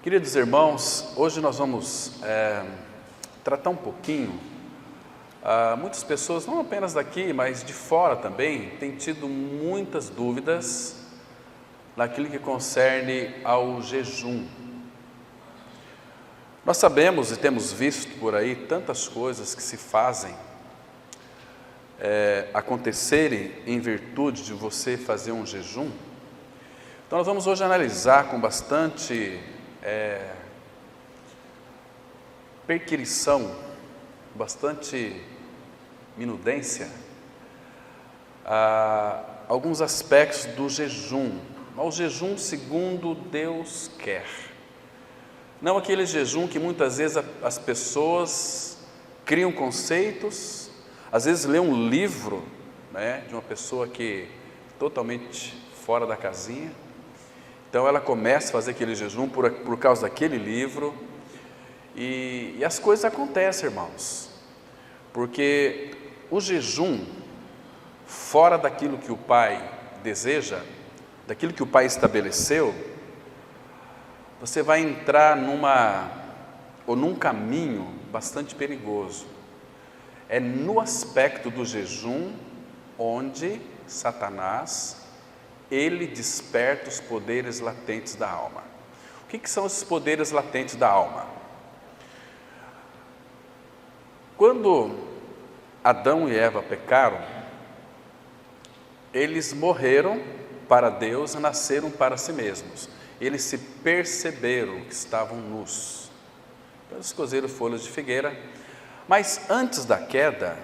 Queridos irmãos, hoje nós vamos tratar um pouquinho. Muitas pessoas, não apenas daqui, mas de fora também, têm tido muitas dúvidas naquilo que concerne ao jejum. Nós sabemos e temos visto por aí tantas coisas que se fazem acontecerem em virtude de você fazer um jejum. Então nós vamos hoje analisar com bastante perquirição, bastante minudência, alguns aspectos do jejum, ao jejum segundo Deus quer. Não aquele jejum que muitas vezes as pessoas criam conceitos, às vezes lê um livro, de uma pessoa que é totalmente fora da casinha. Então ela começa a fazer aquele jejum por causa daquele livro, e as coisas acontecem, irmãos, porque o jejum, fora daquilo que o Pai deseja, daquilo que o Pai estabeleceu, você vai entrar num caminho bastante perigoso. É no aspecto do jejum onde Satanás, ele desperta os poderes latentes da alma. O que são esses poderes latentes da alma? Quando Adão e Eva pecaram, eles morreram para Deus e nasceram para si mesmos. Eles se perceberam que estavam nus. Então eles cozeram folhas de figueira. Mas antes da queda,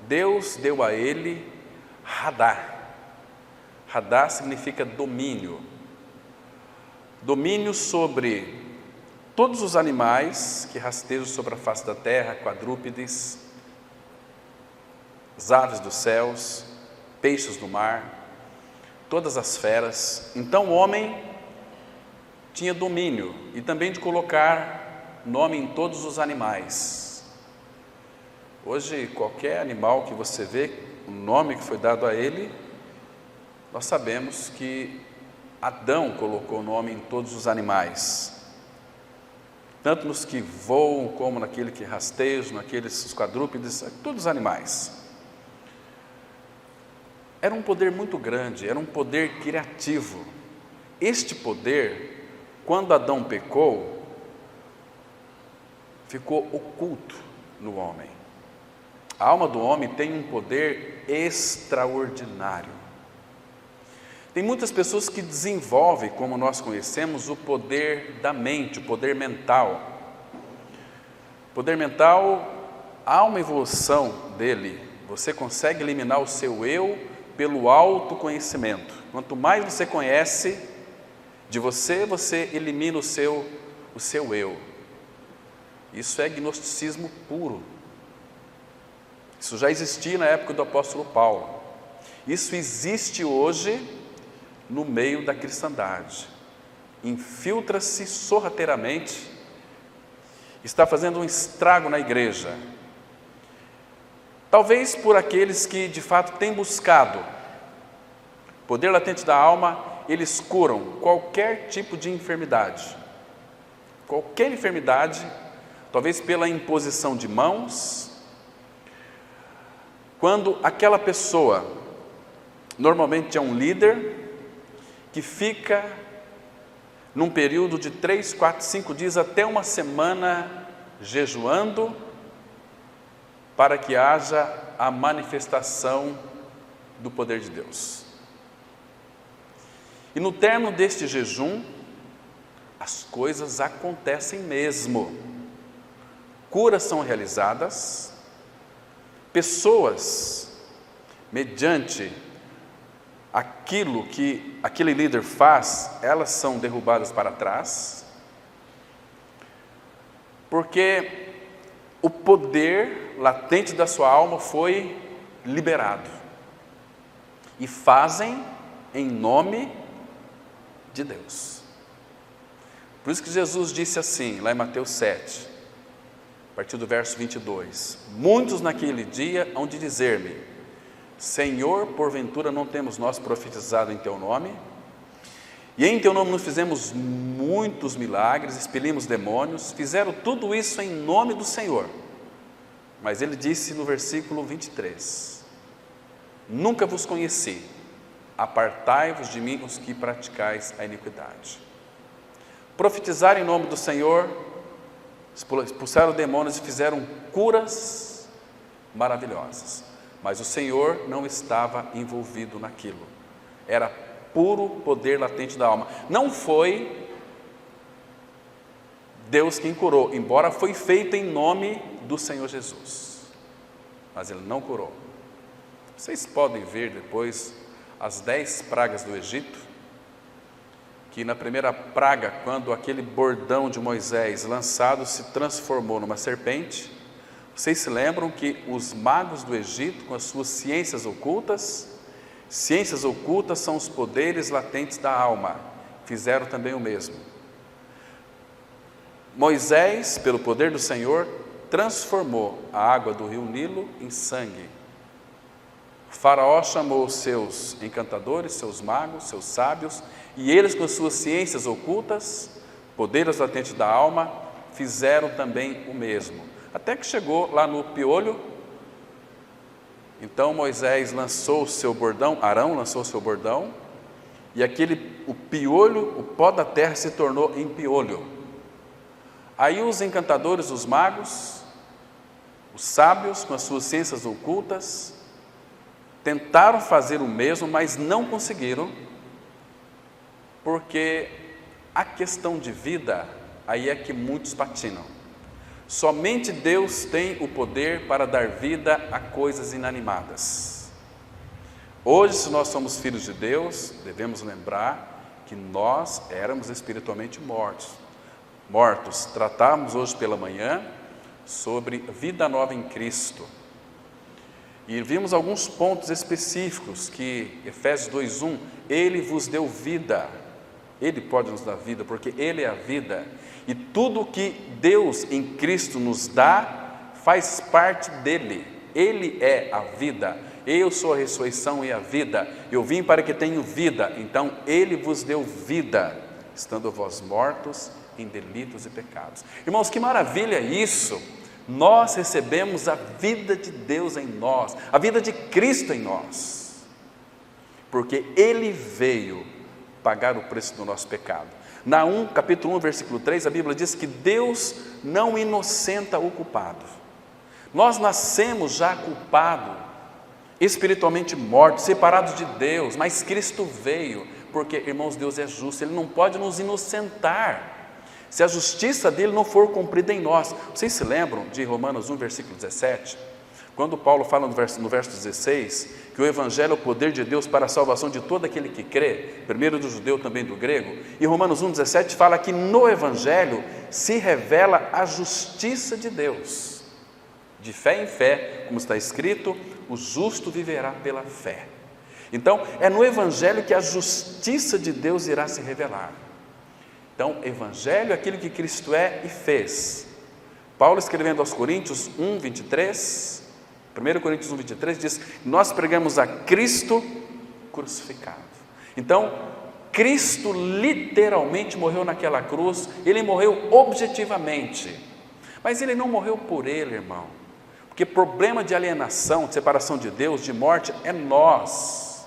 Deus deu a ele Radá. Radá significa domínio. Domínio sobre todos os animais que rastejam sobre a face da terra, quadrúpedes, as aves dos céus, peixes do mar, todas as feras. Então o homem tinha domínio e também de colocar nome em todos os animais. Hoje qualquer animal que você vê, o nome que foi dado a ele, nós sabemos que Adão colocou o nome em todos os animais, tanto nos que voam, como naquele que rastejam, naqueles quadrúpedes, todos os animais. Era um poder muito grande, era um poder criativo. Este poder, quando Adão pecou, ficou oculto no homem. A alma do homem tem um poder extraordinário. Tem muitas pessoas que desenvolvem, como nós conhecemos, o poder da mente, o poder mental. O poder mental, há uma evolução dele. Você consegue eliminar o seu eu pelo autoconhecimento. Quanto mais você conhece de você, você elimina o seu eu. Isso é gnosticismo puro. Isso já existia na época do apóstolo Paulo. Isso existe hoje no meio da cristandade. Infiltra-se sorrateiramente, está fazendo um estrago na igreja. Talvez por aqueles que de fato têm buscado poder latente da alma, eles curam qualquer tipo de enfermidade. Qualquer enfermidade, talvez pela imposição de mãos. Quando aquela pessoa, normalmente é um líder, que fica num período de 3, 4, 5 dias, até uma semana, jejuando, para que haja a manifestação do poder de Deus. E no término deste jejum, as coisas acontecem mesmo. Curas são realizadas, pessoas, mediante aquilo que aquele líder faz, elas são derrubadas para trás, porque o poder latente da sua alma foi liberado, e fazem em nome de Deus. Por isso que Jesus disse assim, lá em Mateus 7, a partir do verso 22, muitos naquele dia hão de dizer-me, Senhor, porventura não temos nós profetizado em teu nome? E em teu nome nós fizemos muitos milagres, expelimos demônios, fizeram tudo isso em nome do Senhor. Mas ele disse no versículo 23, nunca vos conheci, apartai-vos de mim os que praticais a iniquidade. Profetizaram em nome do Senhor, expulsaram demônios e fizeram curas maravilhosas. Mas o Senhor não estava envolvido naquilo. Era puro poder latente da alma. Não foi Deus quem curou, embora foi feito em nome do Senhor Jesus. Mas ele não curou. Vocês podem ver depois as 10 pragas do Egito, que na primeira praga, quando aquele bordão de Moisés lançado se transformou numa serpente, vocês se lembram que os magos do Egito, com as suas ciências ocultas são os poderes latentes da alma, fizeram também o mesmo. Moisés, pelo poder do Senhor, transformou a água do rio Nilo em sangue. Faraó chamou os seus encantadores, seus magos, seus sábios, e eles, com as suas ciências ocultas, poderes latentes da alma, fizeram também o mesmo. Até que chegou lá no piolho. Então Moisés lançou o seu bordão, Arão lançou o seu bordão, e o piolho, o pó da terra se tornou em piolho. Aí os encantadores, os magos, os sábios, com as suas ciências ocultas, tentaram fazer o mesmo, mas não conseguiram, porque a questão de vida, aí é que muitos patinam. Somente Deus tem o poder para dar vida a coisas inanimadas. Hoje, se nós somos filhos de Deus, devemos lembrar que nós éramos espiritualmente mortos. Tratamos hoje pela manhã sobre vida nova em Cristo. E vimos alguns pontos específicos que Efésios 2:1, Ele vos deu vida. Ele pode nos dar vida, porque Ele é a vida. E tudo que Deus em Cristo nos dá, faz parte dEle. Ele é a vida. Eu sou a ressurreição e a vida. Eu vim para que tenham vida. Então, Ele vos deu vida, estando vós mortos em delitos e pecados. Irmãos, que maravilha isso! Nós recebemos a vida de Deus em nós, a vida de Cristo em nós, porque Ele veio pagar o preço do nosso pecado. Naum, capítulo 1, versículo 3, a Bíblia diz que Deus não inocenta o culpado. Nós nascemos já culpados, espiritualmente mortos, separados de Deus, mas Cristo veio, porque, irmãos, Deus é justo, Ele não pode nos inocentar se a justiça dele não for cumprida em nós. Vocês se lembram de Romanos 1, versículo 17? Quando Paulo fala no verso 16, que o Evangelho é o poder de Deus para a salvação de todo aquele que crê, primeiro do judeu, também do grego, e Romanos 1, 17 fala que no Evangelho se revela a justiça de Deus. De fé em fé, como está escrito, o justo viverá pela fé. Então, é no Evangelho que a justiça de Deus irá se revelar. Então, Evangelho é aquilo que Cristo é e fez. Paulo, escrevendo aos Coríntios 1, 23, 1 Coríntios 1, 23, diz: nós pregamos a Cristo crucificado. Então, Cristo literalmente morreu naquela cruz, Ele morreu objetivamente, mas Ele não morreu por Ele, irmão, porque problema de alienação, de separação de Deus, de morte, é nós.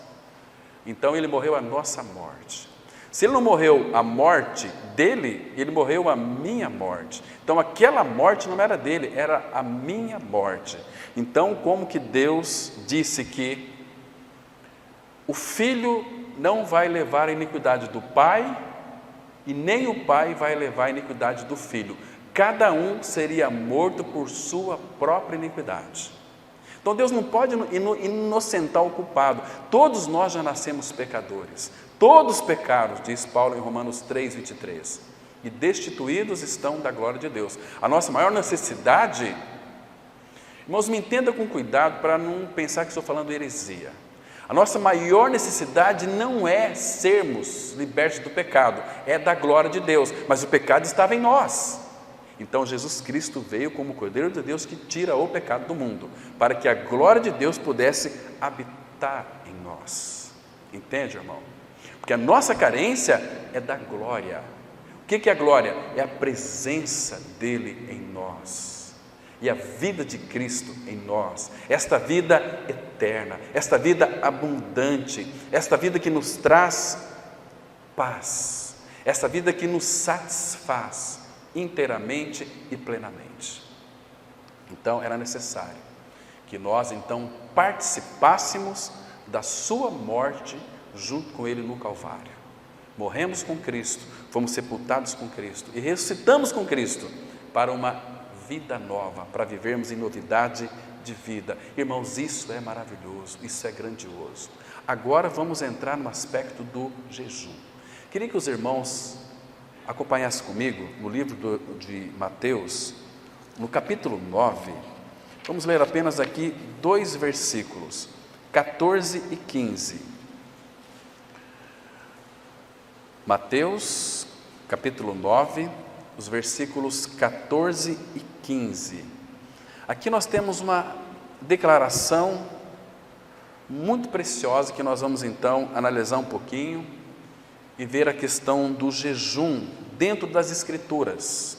Então, Ele morreu a nossa morte. Se Ele não morreu a morte dele, Ele morreu a minha morte. Então aquela morte não era dele, era a minha morte. Então, como que Deus disse que o filho não vai levar a iniquidade do pai, e nem o pai vai levar a iniquidade do filho. Cada um seria morto por sua própria iniquidade. Então Deus não pode inocentar o culpado. Todos nós já nascemos pecadores. Todos pecaram, diz Paulo em Romanos 3, 23, e destituídos estão da glória de Deus. A nossa maior necessidade, irmãos, me entenda com cuidado para não pensar que estou falando heresia. A nossa maior necessidade não é sermos libertos do pecado, é da glória de Deus, mas o pecado estava em nós. Então Jesus Cristo veio como o Cordeiro de Deus que tira o pecado do mundo, para que a glória de Deus pudesse habitar em nós. Entende, irmão? Porque a nossa carência é da glória. O que é a glória? É a presença dele em nós. E a vida de Cristo em nós. Esta vida eterna, esta vida abundante, esta vida que nos traz paz, esta vida que nos satisfaz inteiramente e plenamente. Então era necessário que nós então participássemos da sua morte junto com ele no Calvário. Morremos com Cristo, fomos sepultados com Cristo e ressuscitamos com Cristo para uma vida nova, para vivermos em novidade de vida. Irmãos, isso é maravilhoso, isso é grandioso. Agora vamos entrar no aspecto do jejum. Queria que os irmãos acompanhassem comigo no livro de Mateus, no capítulo 9, vamos ler apenas aqui 2 versículos, 14 e 15. Mateus, capítulo 9, os versículos 14 e 15. Aqui nós temos uma declaração muito preciosa que nós vamos então analisar um pouquinho e ver a questão do jejum dentro das Escrituras.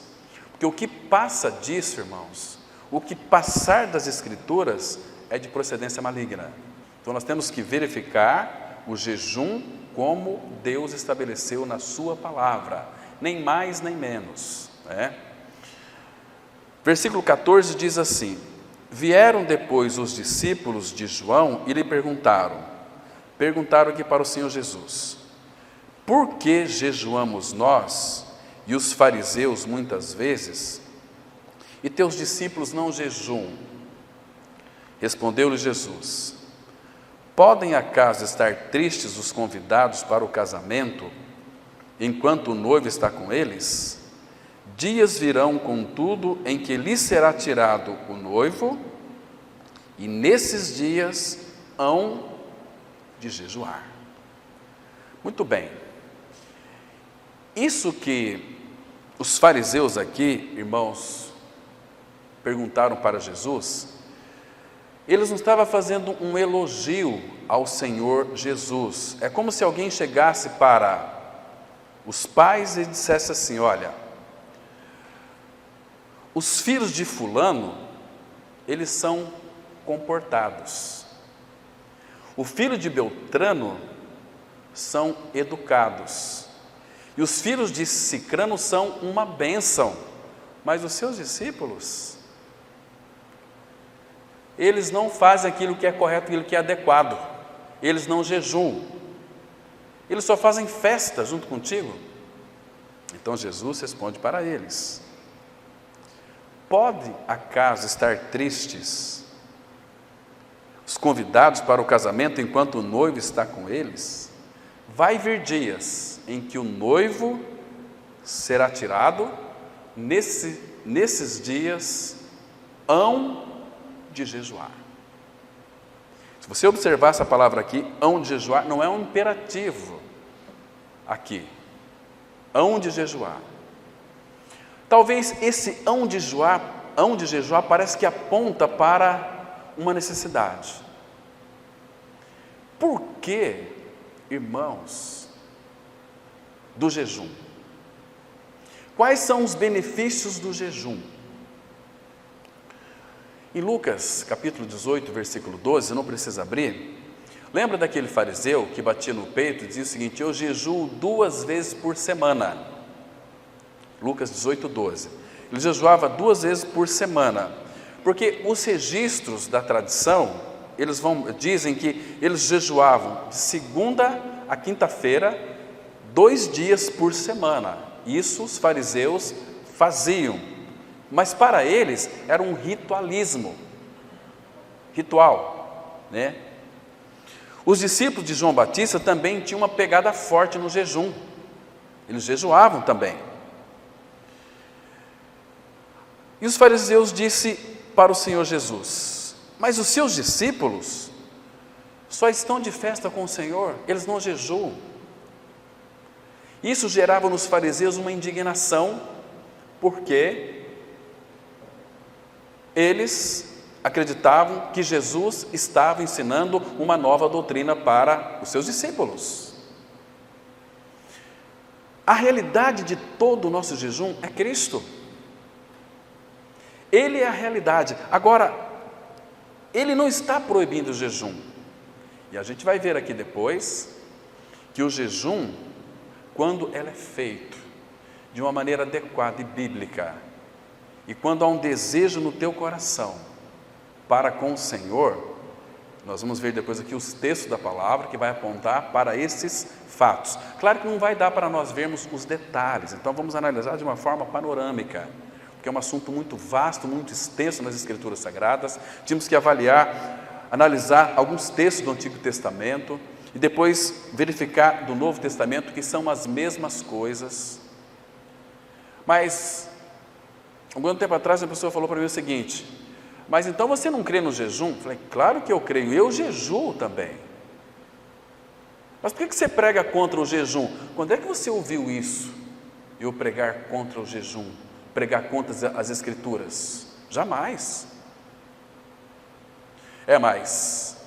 Porque o que passa disso, irmãos, o que passar das Escrituras é de procedência maligna. Então nós temos que verificar o jejum como Deus estabeleceu na sua palavra, nem mais nem menos, né? Versículo 14 diz assim: vieram depois os discípulos de João e lhe perguntaram aqui para o Senhor Jesus: por que jejuamos nós e os fariseus muitas vezes, e teus discípulos não jejuam? Respondeu-lhe Jesus: podem acaso estar tristes os convidados para o casamento, enquanto o noivo está com eles? Dias virão, contudo, em que lhes será tirado o noivo, e nesses dias hão de jejuar. Muito bem. Isso que os fariseus aqui, irmãos, perguntaram para Jesus, eles não estavam fazendo um elogio ao Senhor Jesus. É como se alguém chegasse para os pais e dissesse assim: olha, os filhos de fulano, eles são comportados. O filho de Beltrano são educados. E os filhos de Cicrano são uma bênção, mas os seus discípulos, eles não fazem aquilo que é correto, aquilo que é adequado, eles não jejuam, eles só fazem festa junto contigo. Então Jesus responde para eles: pode acaso estar tristes os convidados para o casamento enquanto o noivo está com eles? Vai vir dias em que o noivo será tirado, nesses dias hão de jejuar. Se você observar essa palavra aqui, hão de jejuar, não é um imperativo aqui, hão de jejuar. Talvez esse hão de jejuar parece que aponta para uma necessidade. Por que, irmãos, do jejum? Quais são os benefícios do jejum? Em Lucas, capítulo 18, versículo 12, não precisa abrir, lembra daquele fariseu que batia no peito e dizia o seguinte: eu jejuo 2 vezes por semana. Lucas 18, 12. Ele jejuava 2 vezes por semana, porque os registros da tradição, dizem que eles jejuavam de segunda a quinta-feira, 2 dias por semana. Isso os fariseus faziam, mas para eles era um ritual, né? Os discípulos de João Batista também tinham uma pegada forte no jejum, eles jejuavam também. E os fariseus disse para o Senhor Jesus: mas os seus discípulos só estão de festa com o Senhor, eles não jejuam. Isso gerava nos fariseus uma indignação, porque eles acreditavam que Jesus estava ensinando uma nova doutrina para os seus discípulos. A realidade de todo o nosso jejum é Cristo. Ele é a realidade. Agora, Ele não está proibindo o jejum. E a gente vai ver aqui depois que o jejum, quando ele é feito de uma maneira adequada e bíblica, e quando há um desejo no teu coração para com o Senhor, nós vamos ver depois aqui os textos da palavra que vai apontar para esses fatos. Claro que não vai dar para nós vermos os detalhes, então vamos analisar de uma forma panorâmica, porque é um assunto muito vasto, muito extenso nas Escrituras Sagradas. Tínhamos que avaliar, analisar alguns textos do Antigo Testamento e depois verificar do Novo Testamento que são as mesmas coisas. Mas, algum tempo atrás, uma pessoa falou para mim o seguinte: mas então você não crê no jejum? Eu falei, claro que eu creio, eu jejuo também. Mas por que você prega contra o jejum? Quando é que você ouviu isso? Eu pregar contra o jejum, pregar contra as Escrituras? Jamais. Mais.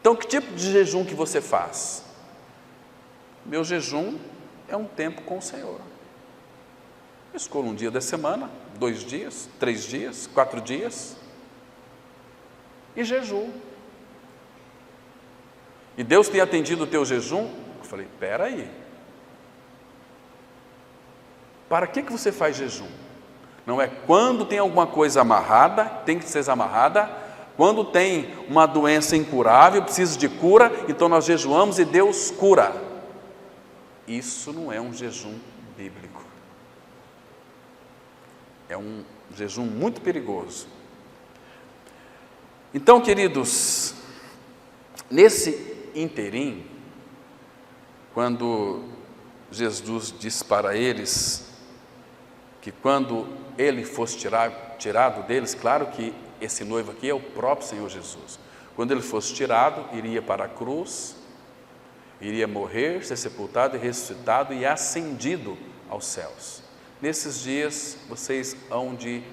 Então, que tipo de jejum que você faz? Meu jejum é um tempo com o Senhor. Eu escolho um dia da semana, 2 dias, 3 dias, 4 dias, e jejuo. E Deus tem atendido o teu jejum? Eu falei, espera aí. Para que você faz jejum? Não é quando tem alguma coisa amarrada, tem que ser desamarrada. Quando tem uma doença incurável, precisa de cura, então nós jejuamos e Deus cura. Isso não é um jejum bíblico. É um jejum muito perigoso. Então, queridos, nesse interim, quando Jesus diz para eles que quando ele fosse tirado deles, claro que esse noivo aqui é o próprio Senhor Jesus. Quando ele fosse tirado, iria para a cruz, iria morrer, ser sepultado e ressuscitado e ascendido aos céus. Nesses dias vocês hão de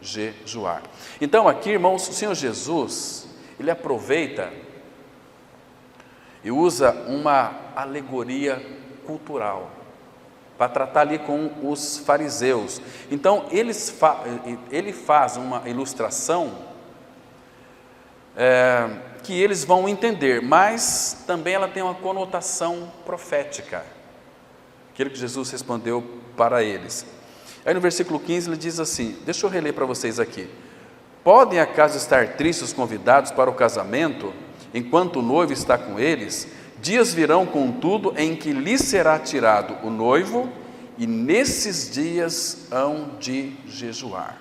jejuar. Então aqui, irmãos, o Senhor Jesus, ele aproveita e usa uma alegoria cultural para tratar ali com os fariseus. Então ele faz uma ilustração que eles vão entender, mas também ela tem uma conotação profética, aquilo que Jesus respondeu para eles. Aí no versículo 15 ele diz assim, deixa eu reler para vocês aqui: podem acaso estar tristes os convidados para o casamento, enquanto o noivo está com eles? Dias virão, contudo, em que lhes será tirado o noivo, e nesses dias hão de jejuar.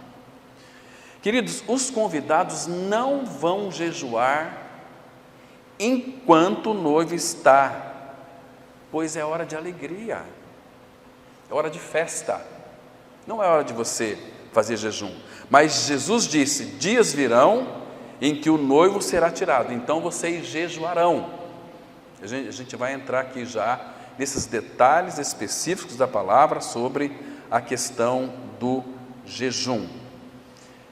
Queridos, os convidados não vão jejuar enquanto o noivo está, pois é hora de alegria, é hora de festa, não é hora de você fazer jejum. Mas Jesus disse, dias virão em que o noivo será tirado, então vocês jejuarão. A gente vai entrar aqui já nesses detalhes específicos da palavra sobre a questão do jejum.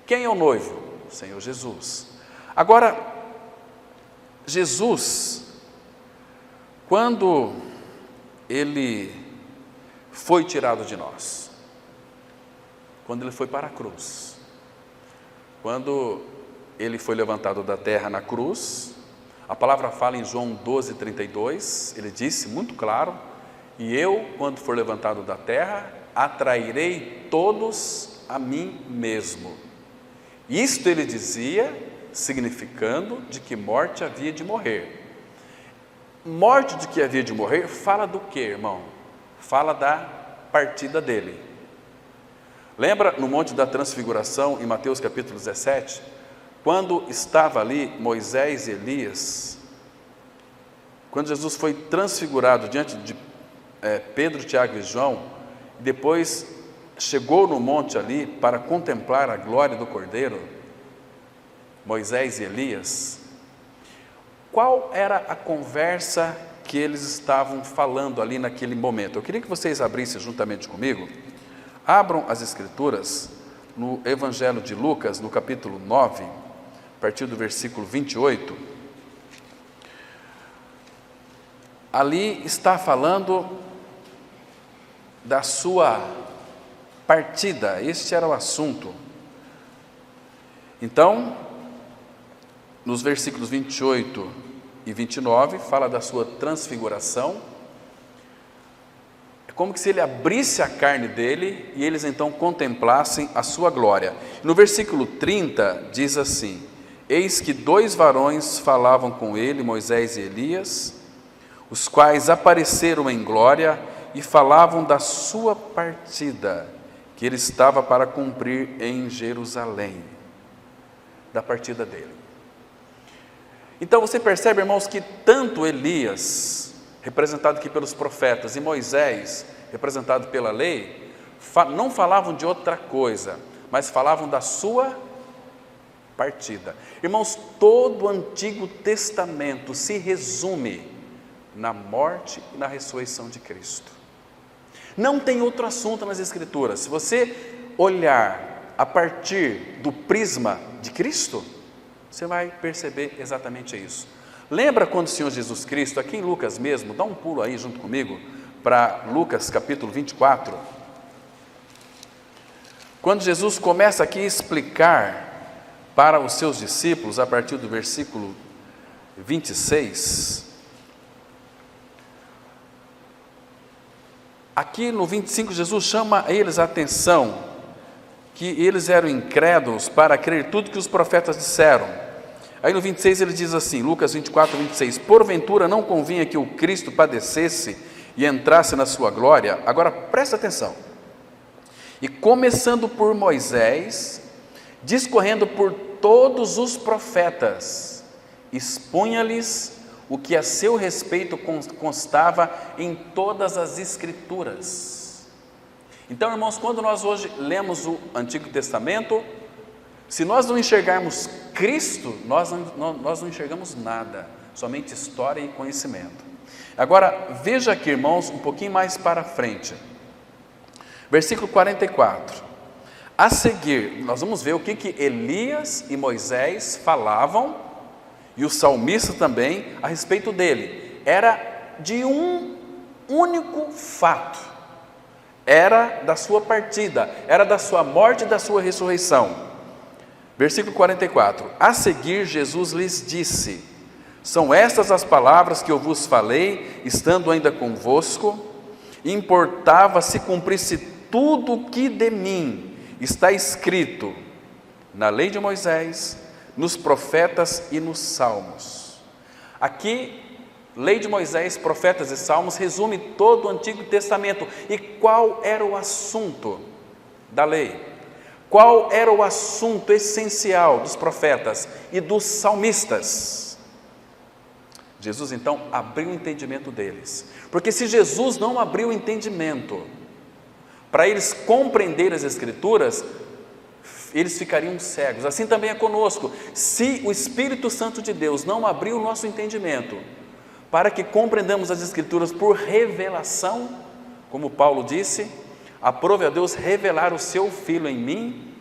Quem é o noivo? O Senhor Jesus. Agora, Jesus, quando ele foi tirado de nós, quando ele foi para a cruz, quando ele foi levantado da terra na cruz, a palavra fala em João 12:32, ele disse muito claro, e eu, quando for levantado da terra, atrairei todos a mim mesmo. Isto ele dizia, significando de que morte havia de morrer. Morte de que havia de morrer, fala do que, irmão? Fala da partida dele. Lembra no Monte da Transfiguração, em Mateus capítulo 17, quando estava ali Moisés e Elias, quando Jesus foi transfigurado diante de Pedro, Tiago e João, depois chegou no monte ali para contemplar a glória do Cordeiro, Moisés e Elias, qual era a conversa que eles estavam falando ali naquele momento? Eu queria que vocês abrissem juntamente comigo, abram as Escrituras no Evangelho de Lucas, no capítulo 9, a partir do versículo 28, ali está falando da sua partida. Este era o assunto. Então, nos versículos 28 e 29, fala da sua transfiguração. É como que se ele abrisse a carne dele e eles então contemplassem a sua glória. No versículo 30 diz assim: eis que 2 varões falavam com ele, Moisés e Elias, os quais apareceram em glória e falavam da sua partida, que ele estava para cumprir em Jerusalém, da partida dele. Então você percebe, irmãos, que tanto Elias, representado aqui pelos profetas, e Moisés, representado pela lei, não falavam de outra coisa, mas falavam da sua partida. Irmãos, todo o Antigo Testamento se resume na morte e na ressurreição de Cristo. Não tem outro assunto nas Escrituras. Se você olhar a partir do prisma de Cristo, você vai perceber exatamente isso. Lembra quando o Senhor Jesus Cristo, aqui em Lucas mesmo, dá um pulo aí junto comigo, para Lucas capítulo 24. Quando Jesus começa aqui a explicar para os seus discípulos, a partir do versículo 26, aqui no 25, Jesus chama a eles a atenção, que eles eram incrédulos para crer tudo que os profetas disseram. Aí no 26 ele diz assim, Lucas 24, 26, porventura não convinha que o Cristo padecesse e entrasse na sua glória? Agora presta atenção. E começando por Moisés, discorrendo por todos os profetas, expunha-lhes o que a seu respeito constava em todas as Escrituras. Então, irmãos, quando nós hoje lemos o Antigo Testamento, se nós não enxergarmos Cristo, nós não enxergamos nada, somente história e conhecimento. Agora, veja aqui, irmãos, um pouquinho mais para frente. Versículo 44. A seguir, nós vamos ver o que Elias e Moisés falavam, e o salmista também, a respeito dele. Era de um único fato. Era da sua partida, era da sua morte e da sua ressurreição. Versículo 44. A seguir, Jesus lhes disse: são estas as palavras que eu vos falei, estando ainda convosco, importava se cumprisse tudo o que de mim está escrito na lei de Moisés, nos profetas e nos salmos. Aqui, lei de Moisés, profetas e salmos, resume todo o Antigo Testamento. E qual era o assunto da lei? Qual era o assunto essencial dos profetas e dos salmistas? Jesus então abriu o entendimento deles, porque se Jesus não abriu o entendimento para eles compreenderem as Escrituras, eles ficariam cegos. Assim também é conosco. Se o Espírito Santo de Deus não abrir o nosso entendimento para que compreendamos as Escrituras por revelação, como Paulo disse, aprove a Deus revelar o seu Filho em mim,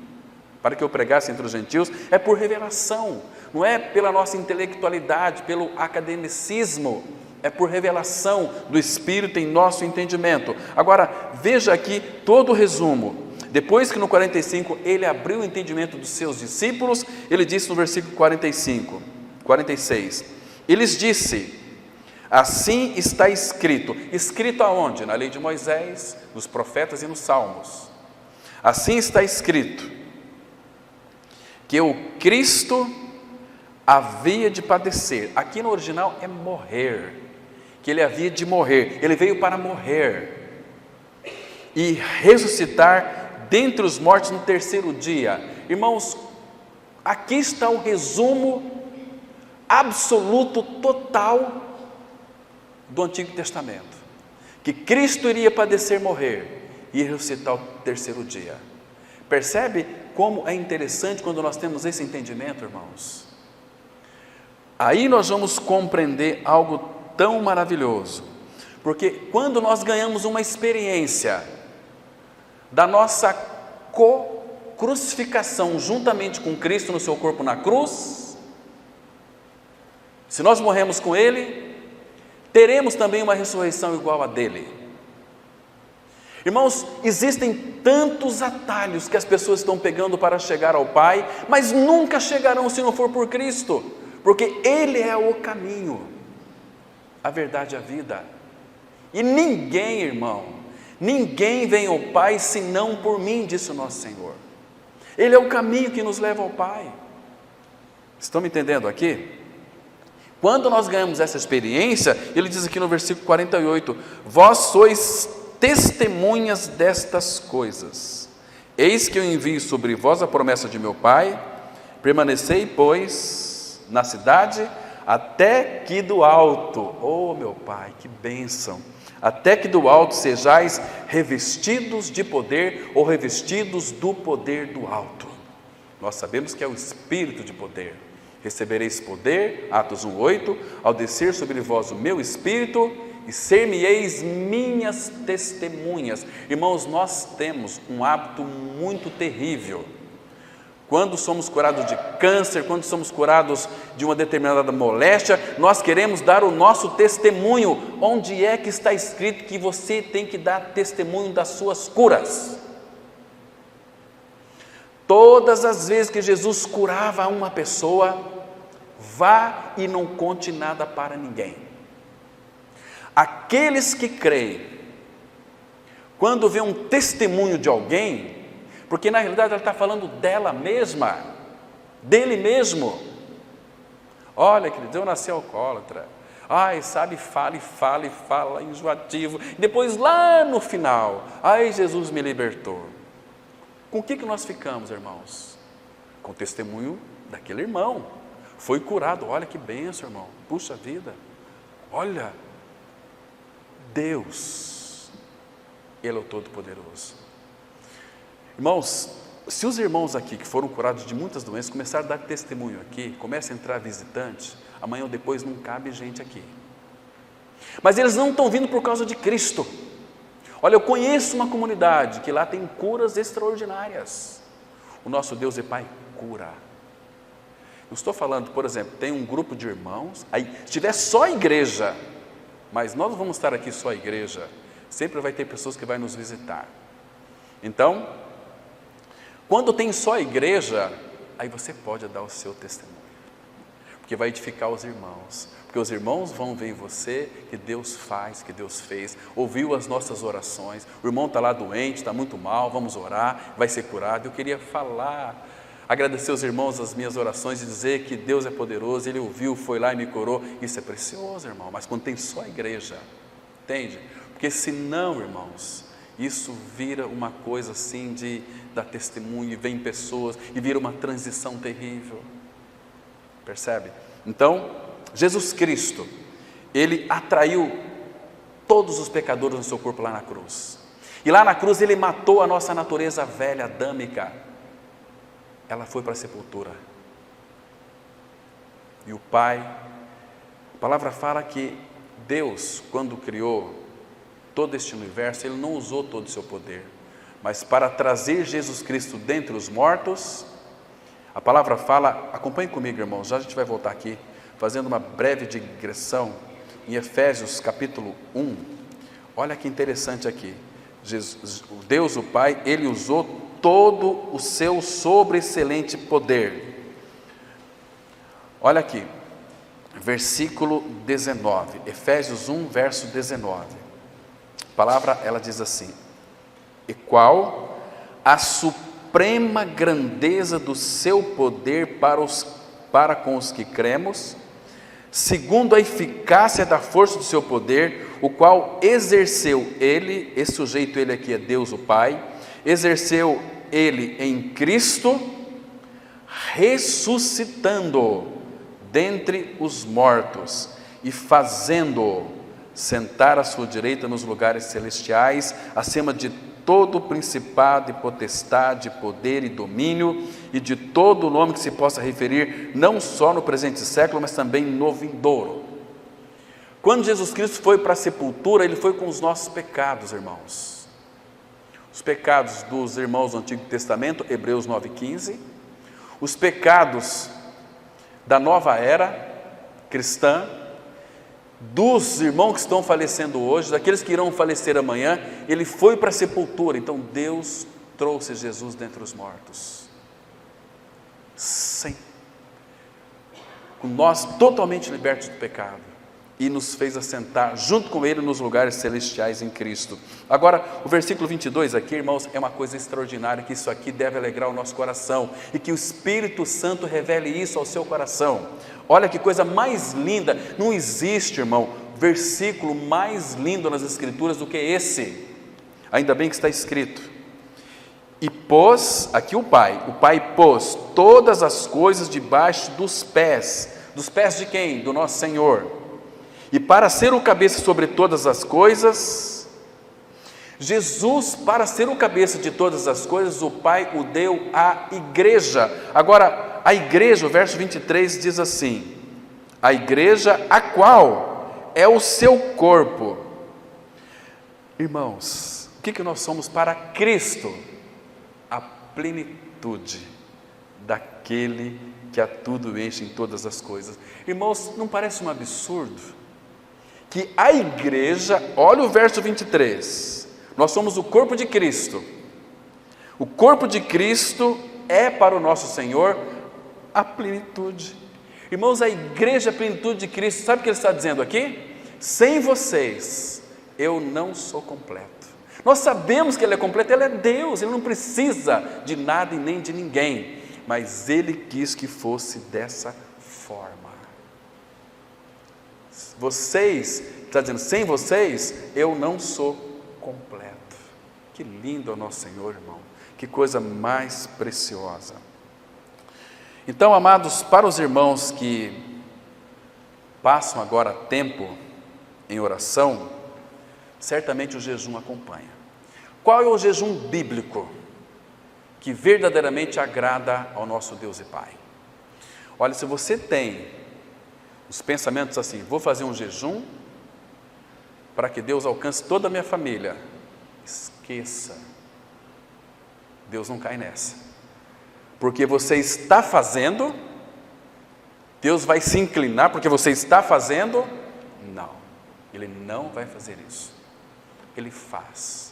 para que eu pregasse entre os gentios, é por revelação, não é pela nossa intelectualidade, pelo academicismo, é por revelação do Espírito em nosso entendimento. Agora, veja aqui todo o resumo. Depois que no 45 ele abriu o entendimento dos seus discípulos, ele disse no versículo 46, ele lhes disse: assim está escrito. Escrito aonde? Na lei de Moisés, nos profetas e nos salmos. Assim está escrito que o Cristo havia de padecer. Aqui no original é morrer, que ele havia de morrer, ele veio para morrer e ressuscitar dentre os mortos no terceiro dia. Irmãos, aqui está o resumo absoluto, total do Antigo Testamento, que Cristo iria padecer, morrer e ressuscitar o terceiro dia. Percebe como é interessante quando nós temos esse entendimento, irmãos? Aí nós vamos compreender algo tão maravilhoso, porque quando nós ganhamos uma experiência da nossa crucificação juntamente com Cristo no seu corpo na cruz, se nós morremos com Ele, teremos também uma ressurreição igual a dele. Irmãos, existem tantos atalhos que as pessoas estão pegando para chegar ao Pai, mas nunca chegarão se não for por Cristo, porque Ele é o caminho, a verdade e a vida. E ninguém, irmão, ninguém vem ao Pai senão por mim, disse o nosso Senhor. Ele é o caminho que nos leva ao Pai. Estão me entendendo aqui? Quando nós ganhamos essa experiência, ele diz aqui no versículo 48, vós sois testemunhas destas coisas. Eis que eu envio sobre vós a promessa de meu Pai, permanecei, pois, na cidade, até que do alto, oh meu Pai, que bênção, até que do alto sejais revestidos de poder, ou revestidos do poder do alto. Nós sabemos que é o Espírito de poder. Recebereis poder, Atos 1:8, ao descer sobre vós o meu Espírito, e ser-me-eis minhas testemunhas. Irmãos, nós temos um hábito muito terrível. Quando somos curados de câncer, quando somos curados de uma determinada moléstia, nós queremos dar o nosso testemunho. Onde é que está escrito que você tem que dar testemunho das suas curas? Todas as vezes que Jesus curava uma pessoa, vá e não conte nada para ninguém. Aqueles que creem, quando vê um testemunho de alguém, porque na realidade ela está falando dela mesma, dele mesmo. Olha, querido, eu nasci alcoólatra. Ai, sabe, fala, enjoativo. Depois lá no final, ai, Jesus me libertou. Com o que nós ficamos, irmãos? Com o testemunho daquele irmão. Foi curado, olha que bênção, irmão. Puxa vida, olha, Deus, Ele é o Todo-Poderoso. Irmãos, se os irmãos aqui que foram curados de muitas doenças começarem a dar testemunho aqui, começa a entrar visitante, amanhã ou depois não cabe gente aqui. Mas eles não estão vindo por causa de Cristo. Olha, eu conheço uma comunidade que lá tem curas extraordinárias. O nosso Deus é Pai cura. Eu estou falando, por exemplo, tem um grupo de irmãos, aí se tiver só a igreja, mas nós não vamos estar aqui só a igreja, sempre vai ter pessoas que vão nos visitar. Então, quando tem só a igreja, aí você pode dar o seu testemunho, porque vai edificar os irmãos, porque os irmãos vão ver em você que Deus faz, que Deus fez, ouviu as nossas orações, o irmão está lá doente, está muito mal, vamos orar, vai ser curado. Eu queria falar, agradecer aos irmãos as minhas orações e dizer que Deus é poderoso, Ele ouviu, foi lá e me curou. Isso é precioso, irmão, mas quando tem só a igreja, entende? Porque senão, irmãos, isso vira uma coisa assim de dar testemunho, e vem pessoas, e vira uma transição terrível, percebe? Então, Jesus Cristo, Ele atraiu todos os pecadores no seu corpo lá na cruz, e lá na cruz Ele matou a nossa natureza velha, adâmica. Ela foi para a sepultura, e o Pai, a palavra fala que Deus, quando criou todo este universo, Ele não usou todo o seu poder, mas para trazer Jesus Cristo dentre os mortos, a palavra fala, acompanhe comigo, irmãos, já a gente vai voltar aqui, fazendo uma breve digressão, em Efésios capítulo 1, olha que interessante aqui, Deus o Pai, Ele usou todo o seu sobreexcelente poder. Olha aqui, versículo 19, Efésios 1, verso 19, a palavra ela diz assim, e qual a suprema grandeza do seu poder para com os que cremos, segundo a eficácia da força do seu poder, o qual exerceu Ele, esse sujeito Ele aqui é Deus o Pai, exerceu Ele em Cristo, ressuscitando dentre os mortos e fazendo-o sentar à sua direita nos lugares celestiais, acima de todo principado e potestade, poder e domínio, e de todo o nome que se possa referir, não só no presente século, mas também no vindouro. Quando Jesus Cristo foi para a sepultura, Ele foi com os nossos pecados, irmãos. Os pecados dos irmãos do Antigo Testamento, Hebreus 9,15, os pecados da nova era cristã, dos irmãos que estão falecendo hoje, daqueles que irão falecer amanhã, ele foi para a sepultura. Então Deus trouxe Jesus dentre os mortos. Sim. Com nós totalmente libertos do pecado. E nos fez assentar junto com Ele nos lugares celestiais em Cristo. Agora, o versículo 22 aqui, irmãos, é uma coisa extraordinária, que isso aqui deve alegrar o nosso coração, e que o Espírito Santo revele isso ao seu coração. Olha que coisa mais linda, não existe, irmão, versículo mais lindo nas Escrituras do que esse. Ainda bem que está escrito: e pôs, aqui o Pai pôs todas as coisas debaixo dos pés de quem? Do nosso Senhor. E para ser o cabeça sobre todas as coisas, Jesus, para ser o cabeça de todas as coisas, o Pai o deu à igreja. Agora, a igreja, o verso 23 diz assim: a igreja, a qual é o seu corpo. Irmãos, o que nós somos para Cristo? A plenitude daquele que a tudo enche em todas as coisas. Irmãos, não parece um absurdo que a igreja, olha o verso 23, nós somos o corpo de Cristo. O corpo de Cristo é para o nosso Senhor a plenitude. Irmãos, a igreja é a plenitude de Cristo. Sabe o que ele está dizendo aqui? Sem vocês eu não sou completo. Nós sabemos que Ele é completo, Ele é Deus, Ele não precisa de nada e nem de ninguém, mas Ele quis que fosse dessa forma. Vocês, está dizendo, sem vocês eu não sou completo. Que lindo é o nosso Senhor, irmão, que coisa mais preciosa. Então, amados, para os irmãos que passam agora tempo em oração, certamente o jejum acompanha. Qual é o jejum bíblico que verdadeiramente agrada ao nosso Deus e Pai? Olha, se você tem os pensamentos assim: vou fazer um jejum para que Deus alcance toda a minha família, esqueça, Deus não cai nessa, porque você está fazendo, Deus vai se inclinar porque você está fazendo? Não, Ele não vai fazer isso. Ele faz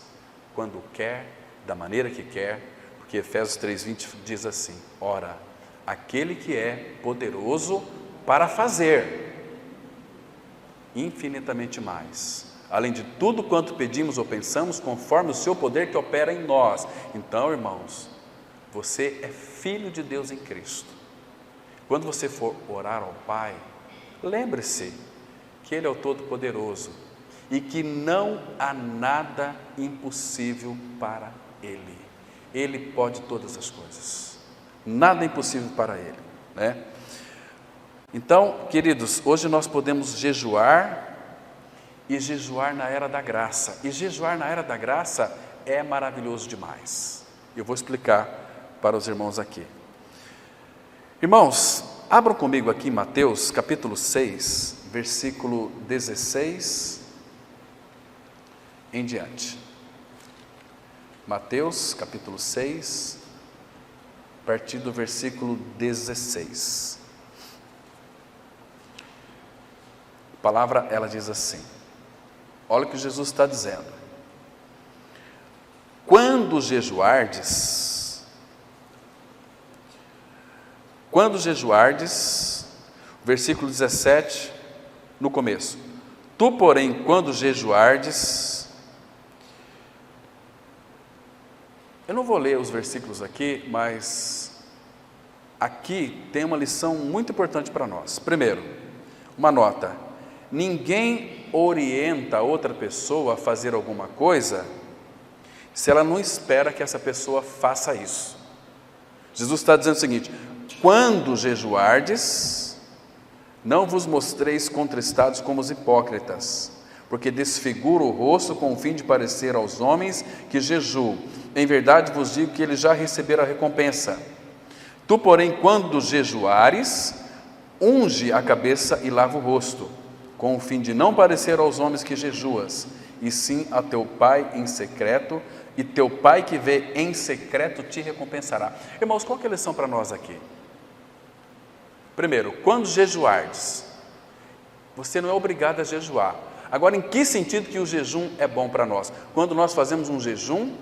quando quer, da maneira que quer, porque Efésios 3:20 diz assim: ora, aquele que é poderoso para fazer infinitamente mais, além de tudo quanto pedimos ou pensamos, conforme o seu poder que opera em nós. Então, irmãos, você é filho de Deus em Cristo. Quando você for orar ao Pai, lembre-se que Ele é o Todo-Poderoso e que não há nada impossível para Ele. Ele pode todas as coisas, nada é impossível para Ele, né? Então, queridos, hoje nós podemos jejuar, e jejuar na era da graça. E jejuar na era da graça é maravilhoso demais. Eu vou explicar para os irmãos aqui. Irmãos, abram comigo aqui Mateus capítulo 6, versículo 16 em diante. Mateus capítulo 6, a partir do versículo 16. A palavra, ela diz assim, olha o que Jesus está dizendo: quando jejuardes, versículo 17, no começo, tu, porém, quando jejuardes, eu não vou ler os versículos aqui, mas aqui tem uma lição muito importante para nós. Primeiro, uma nota: ninguém orienta outra pessoa a fazer alguma coisa se ela não espera que essa pessoa faça isso. Jesus está dizendo o seguinte: quando jejuardes, não vos mostreis contristados como os hipócritas, porque desfiguram o rosto com o fim de parecer aos homens que jejuam. Em verdade vos digo que eles já receberam a recompensa. Tu, porém, quando jejuares, unge a cabeça e lava o rosto, com o fim de não parecer aos homens que jejuas, e sim a teu Pai em secreto, e teu Pai que vê em secreto te recompensará. Irmãos, qual que é a lição para nós aqui? Primeiro, quando jejuardes, Você não é obrigado a jejuar. Agora, em que sentido que o jejum é bom para nós? Quando nós fazemos um jejum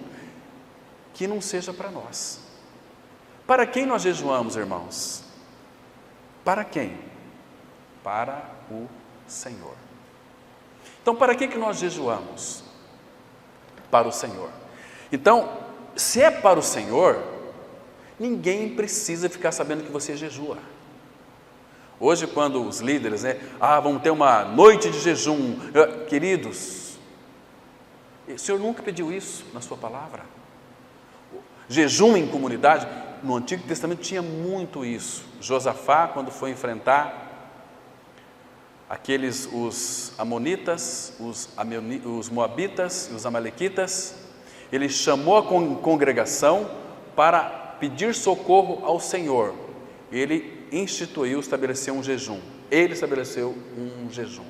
que não seja para nós. Para quem nós jejuamos, irmãos? Para quem? Para o Senhor. Então, para que nós jejuamos? Para o Senhor. Então, se é para o Senhor, ninguém precisa ficar sabendo que você jejua. Hoje, quando os líderes, vamos ter uma noite de jejum, queridos, o Senhor nunca pediu isso na sua palavra. Jejum em comunidade, no Antigo Testamento tinha muito isso. Josafá, quando foi enfrentar os amonitas, os moabitas e os amalequitas, ele chamou a congregação para pedir socorro ao Senhor. Ele estabeleceu um jejum. Ele estabeleceu um jejum.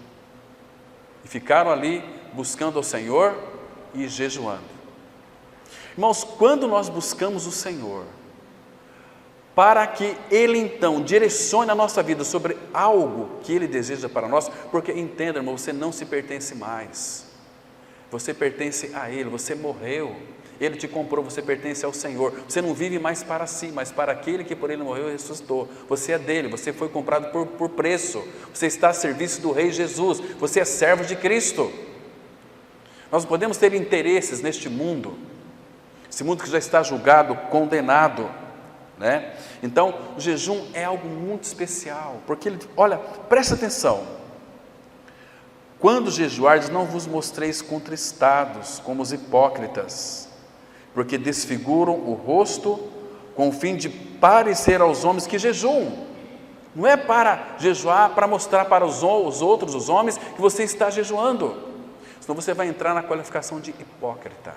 E ficaram ali buscando ao Senhor e jejuando. Irmãos, quando nós buscamos o Senhor, para que Ele então direcione a nossa vida sobre algo que Ele deseja para nós, porque entenda, irmão, você não se pertence mais, você pertence a Ele, você morreu, Ele te comprou, você pertence ao Senhor, você não vive mais para si, mas para aquele que por Ele morreu e ressuscitou. Você é dele, você foi comprado por preço, você está a serviço do Rei Jesus, você é servo de Cristo. Nós não podemos ter interesses neste mundo, esse mundo que já está julgado, condenado, né? Então, o jejum é algo muito especial, porque ele, olha, presta atenção, quando jejuardes, não vos mostreis contristados, como os hipócritas, porque desfiguram o rosto, com o fim de parecer aos homens que jejuam. Não é para jejuar, para mostrar para os outros, os homens, que você está jejuando, senão você vai entrar na qualificação de hipócrita.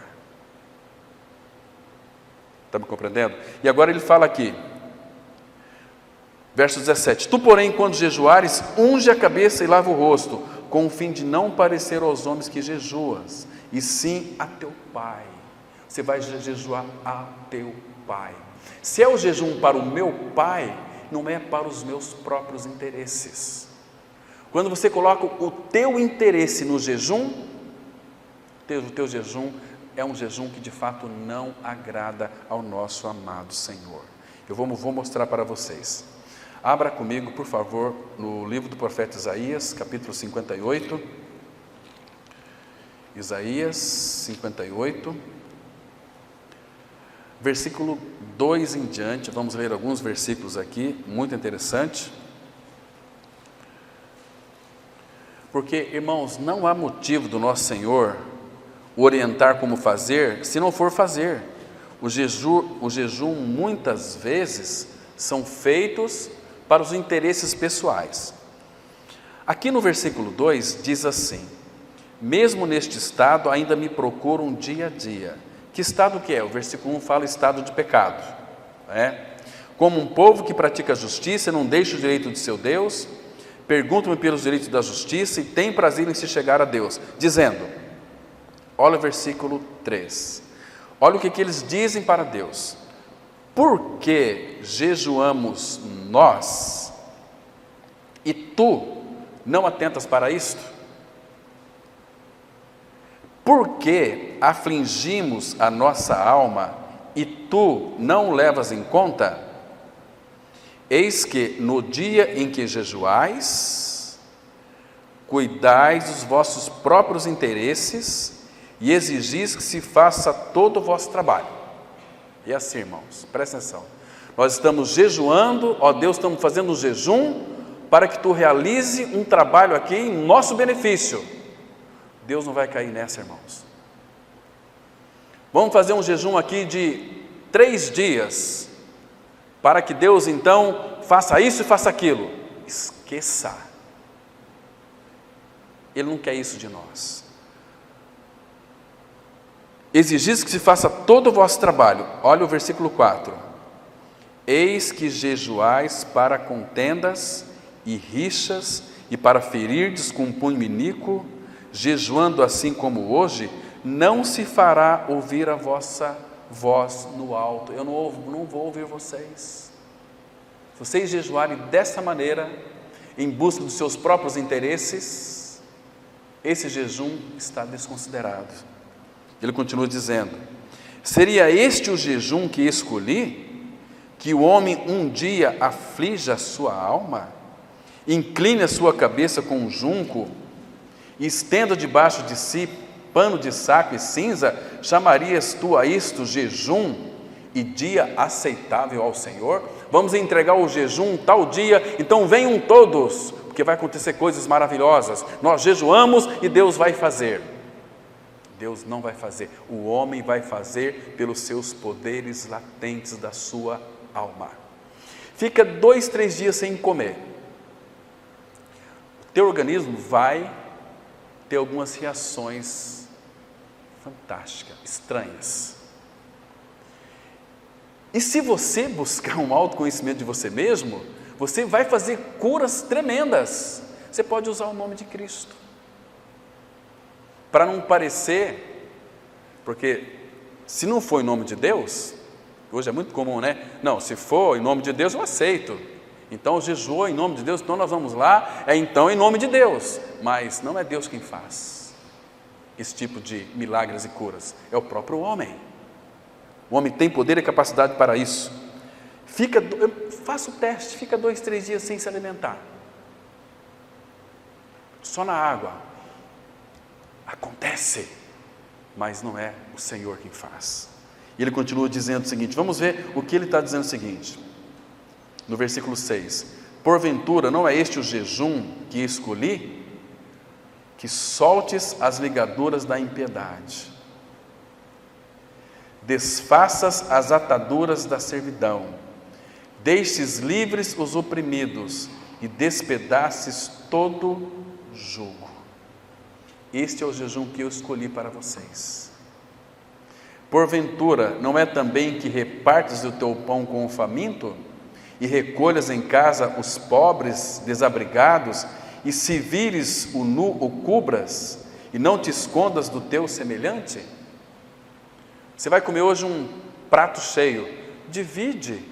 Está me compreendendo? E agora ele fala aqui, verso 17: Tu, porém, quando jejuares, unge a cabeça e lava o rosto, com o fim de não parecer aos homens que jejuas, e sim a teu Pai. Você vai jejuar a teu Pai. Se é o jejum para o meu Pai, não é para os meus próprios interesses. Quando você coloca o teu interesse no jejum, o teu jejum é um jejum que de fato não agrada ao nosso amado Senhor. Eu vou mostrar para vocês. Abra comigo, por favor, no livro do profeta Isaías, capítulo 58. Isaías 58, versículo 2 em diante. Vamos ler alguns versículos aqui, muito interessante. Porque, irmãos, não há motivo do nosso Senhor orientar como fazer, se não for fazer. O jejum muitas vezes são feitos para os interesses pessoais. Aqui no versículo 2 diz assim: mesmo neste estado ainda me procuram dia a dia. Que estado que é? O versículo 1 fala estado de pecado, como um povo que pratica a justiça, não deixa o direito de seu Deus, perguntam-me pelos direitos da justiça e tem prazer em se chegar a Deus, dizendo, olha o versículo 3, olha o que eles dizem para Deus: por que jejuamos nós e tu não atentas para isto? Por que afligimos a nossa alma e tu não levas em conta? Eis que no dia em que jejuais, cuidais dos vossos próprios interesses e exigis que se faça todo o vosso trabalho. E assim, irmãos, presta atenção, nós estamos jejuando, ó Deus, estamos fazendo um jejum para que tu realize um trabalho aqui em nosso benefício. Deus não vai cair nessa, irmãos. Vamos fazer um jejum aqui de 3 dias, para que Deus então faça isso e faça aquilo. Esqueça, Ele não quer isso de nós. Exigis que se faça todo o vosso trabalho. Olha o versículo 4. Eis que jejuais para contendas e rixas e para ferirdes com punho iníquo, jejuando assim como hoje, não se fará ouvir a vossa voz no alto. Eu não vou ouvir vocês. Se vocês jejuarem dessa maneira, em busca dos seus próprios interesses, esse jejum está desconsiderado. Ele continua dizendo: seria este o jejum que escolhi, que o homem um dia aflija a sua alma, incline a sua cabeça com um junco, e estenda debaixo de si pano de saco e cinza? Chamarias tu a isto jejum e dia aceitável ao Senhor? Vamos entregar o jejum tal dia, então venham todos, porque vai acontecer coisas maravilhosas. Nós jejuamos e Deus vai fazer. Deus não vai fazer, o homem vai fazer pelos seus poderes latentes da sua alma. Fica 2, 3 dias sem comer. O teu organismo vai ter algumas reações fantásticas, estranhas. E se você buscar um autoconhecimento de você mesmo, você vai fazer curas tremendas. Você pode usar o nome de Cristo, para não parecer, porque se não for em nome de Deus, hoje é muito comum, né? Não, se for em nome de Deus eu aceito. Então jejuou em nome de Deus, então nós vamos lá, então em nome de Deus. Mas não é Deus quem faz esse tipo de milagres e curas, é o próprio homem. O homem tem poder e capacidade para isso. Faça o teste, fica 2, 3 dias sem se alimentar, só na água. Acontece, mas não é o Senhor quem faz. E ele continua dizendo o seguinte, vamos ver o que ele está dizendo o seguinte, no versículo 6, porventura não é este o jejum que escolhi, que soltes as ligaduras da impiedade, desfaças as ataduras da servidão, deixes livres os oprimidos e despedaces todo jugo. Este é o jejum que eu escolhi para vocês. Porventura não é também que repartes o teu pão com o faminto e recolhas em casa os pobres desabrigados, e se vires o nu o cubras e não te escondas do teu semelhante? Você vai comer hoje um prato cheio, divide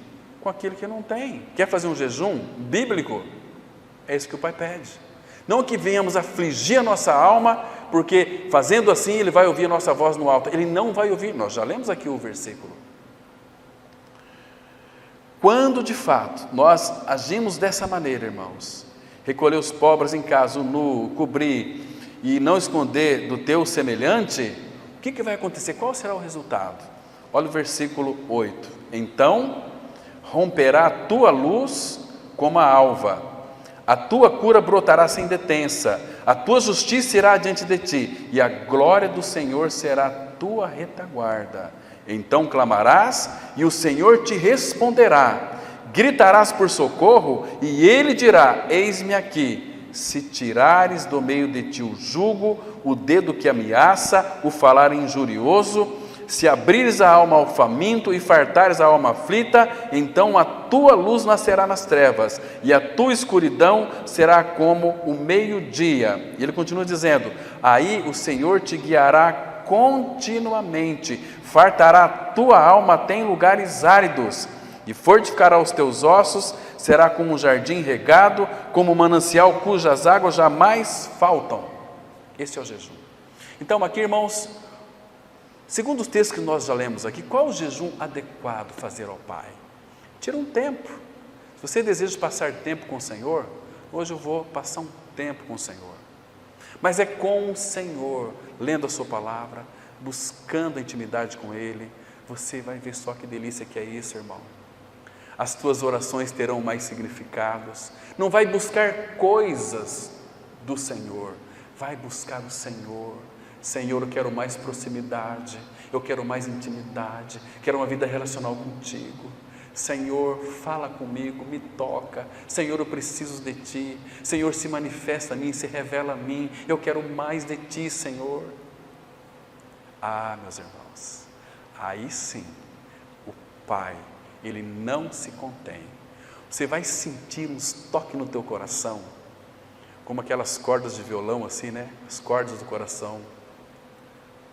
com aquele que não tem. Quer fazer um jejum bíblico? É isso que o Pai pede. Não que venhamos afligir a nossa alma, porque fazendo assim Ele vai ouvir a nossa voz no alto. Ele não vai ouvir, nós já lemos aqui o versículo. Quando de fato nós agimos dessa maneira, irmãos, recolher os pobres em casa, o nu, cobrir e não esconder do teu semelhante, o que vai acontecer? Qual será o resultado? Olha o versículo 8. Então romperá a tua luz como a alva, a tua cura brotará sem detença, a tua justiça irá diante de ti, e a glória do Senhor será a tua retaguarda. Então clamarás, e o Senhor te responderá, gritarás por socorro, e Ele dirá, eis-me aqui. Se tirares do meio de ti o jugo, o dedo que ameaça, o falar injurioso, se abrires a alma ao faminto e fartares a alma aflita, então a tua luz nascerá nas trevas, e a tua escuridão será como o meio-dia. E ele continua dizendo, aí o Senhor te guiará continuamente, fartará a tua alma até em lugares áridos, e fortificará os teus ossos, será como um jardim regado, como um manancial cujas águas jamais faltam. Esse é o jejum. Então aqui, irmãos, segundo os textos que nós já lemos aqui, qual o jejum adequado fazer ao Pai? Tira um tempo. Se você deseja passar tempo com o Senhor, hoje eu vou passar um tempo com o Senhor. Mas é com o Senhor, lendo a sua palavra, buscando a intimidade com Ele, você vai ver só que delícia que é isso, irmão. As tuas orações terão mais significados. Não vai buscar coisas do Senhor, vai buscar o Senhor. Senhor, eu quero mais proximidade, eu quero mais intimidade, quero uma vida relacional contigo. Senhor, fala comigo, me toca. Senhor, eu preciso de Ti. Senhor, se manifesta a mim, se revela a mim. Eu quero mais de Ti, Senhor. Ah, meus irmãos, aí sim, o Pai, Ele não se contém. Você vai sentir uns toques no teu coração, como aquelas cordas de violão assim, né? As cordas do coração.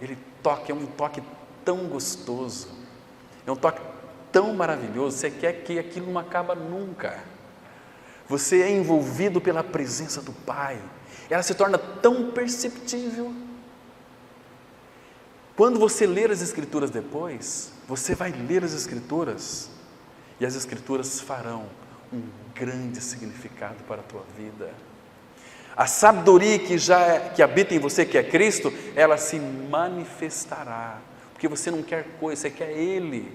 Ele toca, é um toque tão gostoso, é um toque tão maravilhoso, você quer que aquilo não acaba nunca. você é envolvido pela presença do Pai, ela se torna tão perceptível. Quando você ler as Escrituras depois, você vai ler as Escrituras e as Escrituras farão um grande significado para a tua vida. A sabedoria que habita em você, que é Cristo, ela se manifestará, porque você não quer coisa, você quer Ele,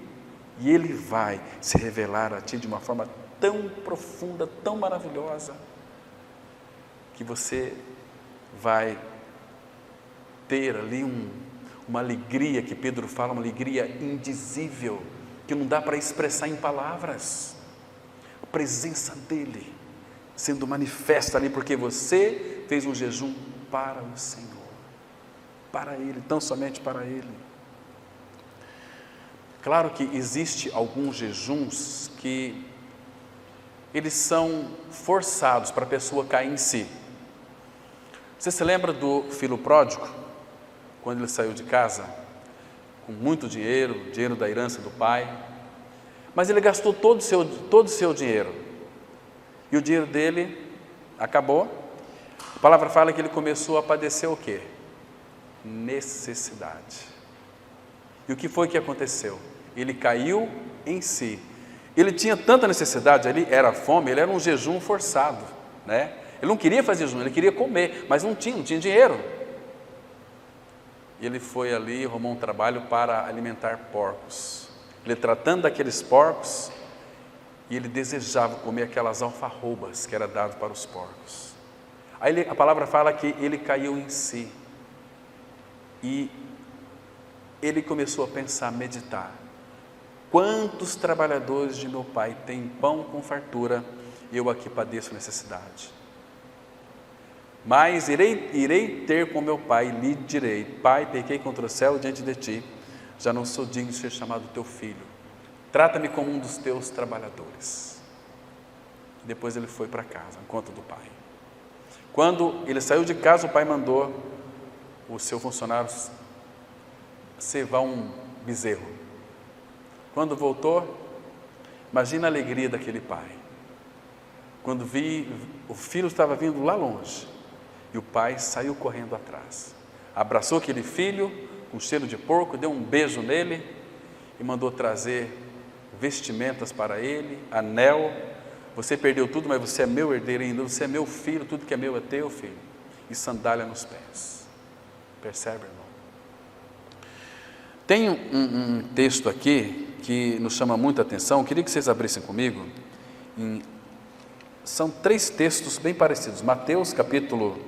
e Ele vai se revelar a ti de uma forma tão profunda, tão maravilhosa, que você vai ter ali uma alegria que Pedro fala, uma alegria indizível, que não dá para expressar em palavras. A presença dEle sendo manifesta ali, porque você fez um jejum para o Senhor, para Ele, tão somente para Ele. Claro que existe alguns jejuns que eles são forçados para a pessoa cair em si. Você se lembra do filho pródigo? Quando ele saiu de casa, com muito dinheiro, dinheiro da herança do pai, mas ele gastou todo o seu dinheiro, e o dinheiro dele acabou. A palavra fala que ele começou a padecer o quê? Necessidade. E o que foi que aconteceu? Ele caiu em si. Ele tinha tanta necessidade ali, era fome, ele era um jejum forçado, né? Ele não queria fazer jejum, ele queria comer, mas não tinha dinheiro. E ele foi ali e arrumou um trabalho para alimentar porcos. Ele tratando daqueles porcos, e ele desejava comer aquelas alfarrobas que era dado para os porcos. Aí a palavra fala que ele caiu em si, e ele começou a pensar, meditar: quantos trabalhadores de meu pai têm pão com fartura, e eu aqui padeço necessidade? Mas irei ter com meu pai, e lhe direi: Pai, pequei contra o céu diante de ti, já não sou digno de ser chamado teu filho, trata-me como um dos teus trabalhadores. Depois ele foi para casa, em conta do pai. Quando ele saiu de casa, o pai mandou o seu funcionário cevar um bezerro. Quando voltou, imagina a alegria daquele pai, quando o filho estava vindo lá longe, e o pai saiu correndo atrás, abraçou aquele filho com cheiro de porco, deu um beijo nele e mandou trazer vestimentas para ele, anel. Você perdeu tudo, mas você é meu herdeiro ainda, você é meu filho, tudo que é meu é teu, filho. E sandália nos pés. Percebe, irmão? Tem um texto aqui que nos chama muita atenção, eu queria que vocês abrissem comigo. São 3 textos bem parecidos. Mateus capítulo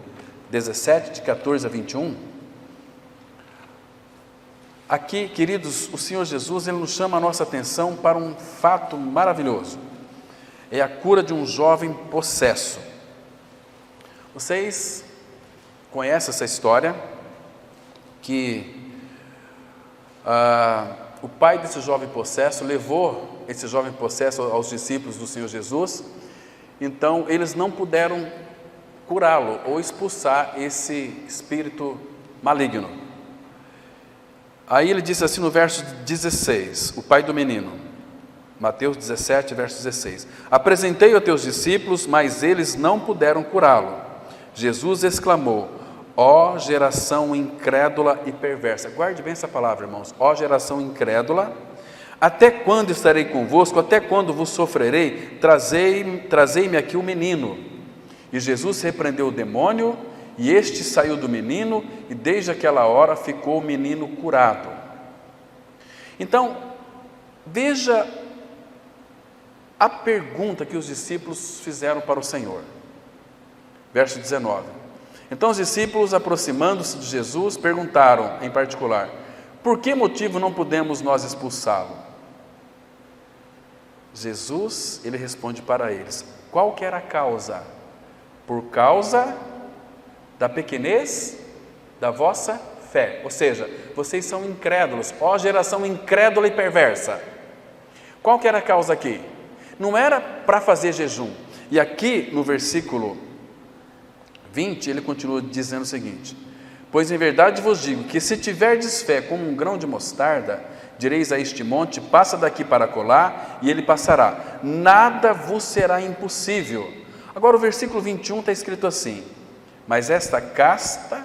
17, de 14 a 21. Aqui, queridos, o Senhor Jesus, Ele nos chama a nossa atenção para um fato maravilhoso. É a cura de um jovem possesso. Vocês conhecem essa história, que o pai desse jovem possesso levou esse jovem possesso aos discípulos do Senhor Jesus. Então, eles não puderam curá-lo ou expulsar esse espírito maligno. Aí ele disse assim no verso 16, o pai do menino, Mateus 17, verso 16: apresentei-o a teus discípulos, mas eles não puderam curá-lo. Jesus exclamou: ó geração incrédula e perversa. Guarde bem essa palavra, irmãos. Ó geração incrédula, até quando estarei convosco? Até quando vos sofrerei? Trazei-me aqui o menino. E Jesus repreendeu o demônio, e este saiu do menino, e desde aquela hora ficou o menino curado. Então, veja a pergunta que os discípulos fizeram para o Senhor. Verso 19. Então os discípulos, aproximando-se de Jesus, perguntaram em particular: por que motivo não podemos nós expulsá-lo? Jesus, ele responde para eles: qual que era a causa? Por causa da pequenez da vossa fé. Ou seja, vocês são incrédulos, ó geração incrédula e perversa. Qual que era a causa aqui? Não era para fazer jejum. E aqui no versículo 20, ele continua dizendo o seguinte: pois em verdade vos digo que se tiverdes fé como um grão de mostarda, direis a este monte: passa daqui para acolá, e ele passará. Nada vos será impossível. Agora o versículo 21 está escrito assim: mas esta casta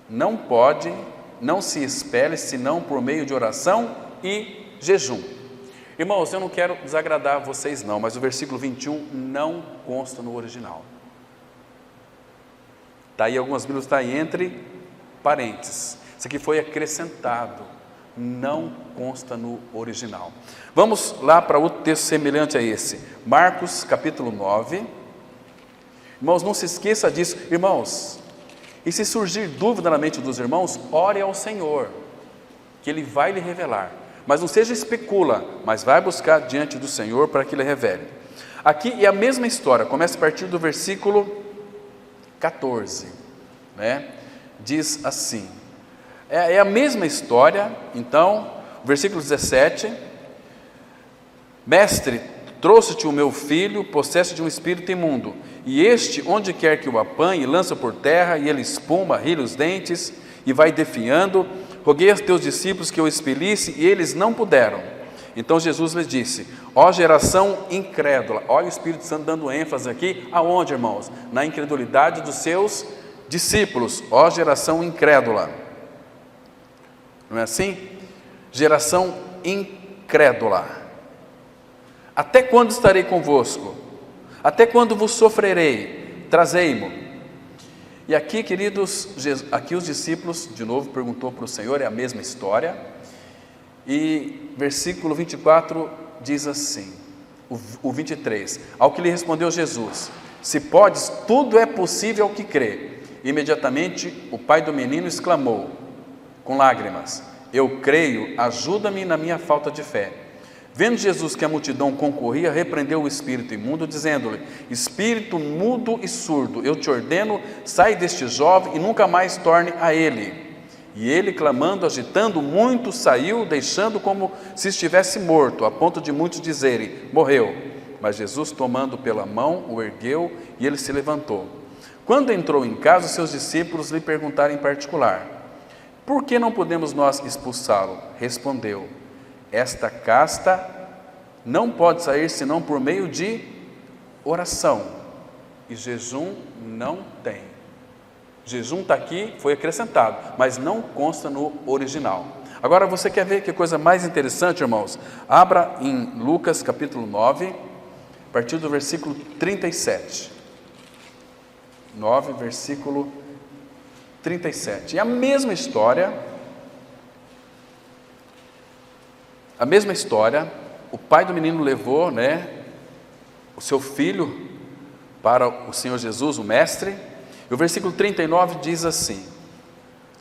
não se expele senão por meio de oração e jejum. Irmãos, eu não quero desagradar vocês não, mas o versículo 21 não consta no original. Está aí, algumas Bíblias está aí entre parênteses. Isso aqui foi acrescentado, não consta no original. Vamos lá para outro texto semelhante a esse, Marcos capítulo 9. Irmãos, não se esqueça disso. Irmãos, e se surgir dúvida na mente dos irmãos, ore ao Senhor, que Ele vai lhe revelar. Mas não seja especula, mas vai buscar diante do Senhor para que Ele revele. Aqui é a mesma história, começa a partir do versículo 14, né? Diz assim, é a mesma história. Então, versículo 17: mestre, trouxe-te o meu filho, possesso de um espírito imundo, e este, onde quer que o apanhe, lança por terra, e ele espuma, rilha os dentes, e vai definhando. Roguei aos teus discípulos que eu expelisse, e eles não puderam. Então Jesus lhes disse: ó geração incrédula. Olha o Espírito Santo dando ênfase aqui, aonde, irmãos? Na incredulidade dos seus discípulos. Ó geração incrédula. Não é assim? Geração incrédula. Até quando estarei convosco? Até quando vos sofrerei? Trazei-mo. E aqui, queridos, aqui os discípulos, de novo, perguntou para o Senhor, é a mesma história. E versículo 24 diz assim, o 23, ao que lhe respondeu Jesus: se podes, tudo é possível ao que crê. Imediatamente o pai do menino exclamou, com lágrimas: eu creio, ajuda-me na minha falta de fé. Vendo Jesus que a multidão concorria, repreendeu o espírito imundo, dizendo-lhe: espírito mudo e surdo, eu te ordeno, sai deste jovem e nunca mais torne a ele. E ele, clamando, agitando muito, saiu, deixando como se estivesse morto, a ponto de muitos dizerem: morreu. Mas Jesus, tomando pela mão, o ergueu e ele se levantou. Quando entrou em casa, os seus discípulos lhe perguntaram em particular: por que não podemos nós expulsá-lo? Respondeu: esta casta não pode sair senão por meio de oração, e jejum não tem. Jejum está aqui, foi acrescentado, mas não consta no original. Agora, você quer ver que coisa mais interessante, irmãos? Abra em Lucas capítulo 9, a partir do versículo 37. 9, versículo 37. E a mesma história, o pai do menino levou, o seu filho para o Senhor Jesus, o mestre. E o versículo 39 diz assim,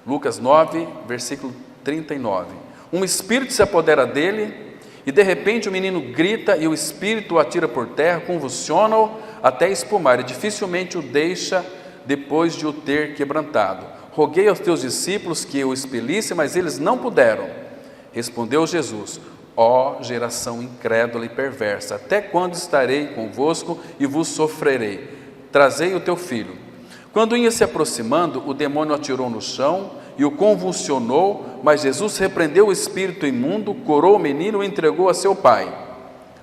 Lucas 9, versículo 39: um espírito se apodera dele, e de repente o menino grita, e o espírito o atira por terra, convulsiona-o até espumar, e dificilmente o deixa depois de o ter quebrantado. Roguei aos teus discípulos que o expelisse, mas eles não puderam. Respondeu Jesus: ó geração incrédula e perversa, até quando estarei convosco e vos sofrerei? Trazei o teu filho. Quando ia se aproximando, o demônio atirou no chão e o convulsionou, mas Jesus repreendeu o espírito imundo, curou o menino e o entregou a seu pai.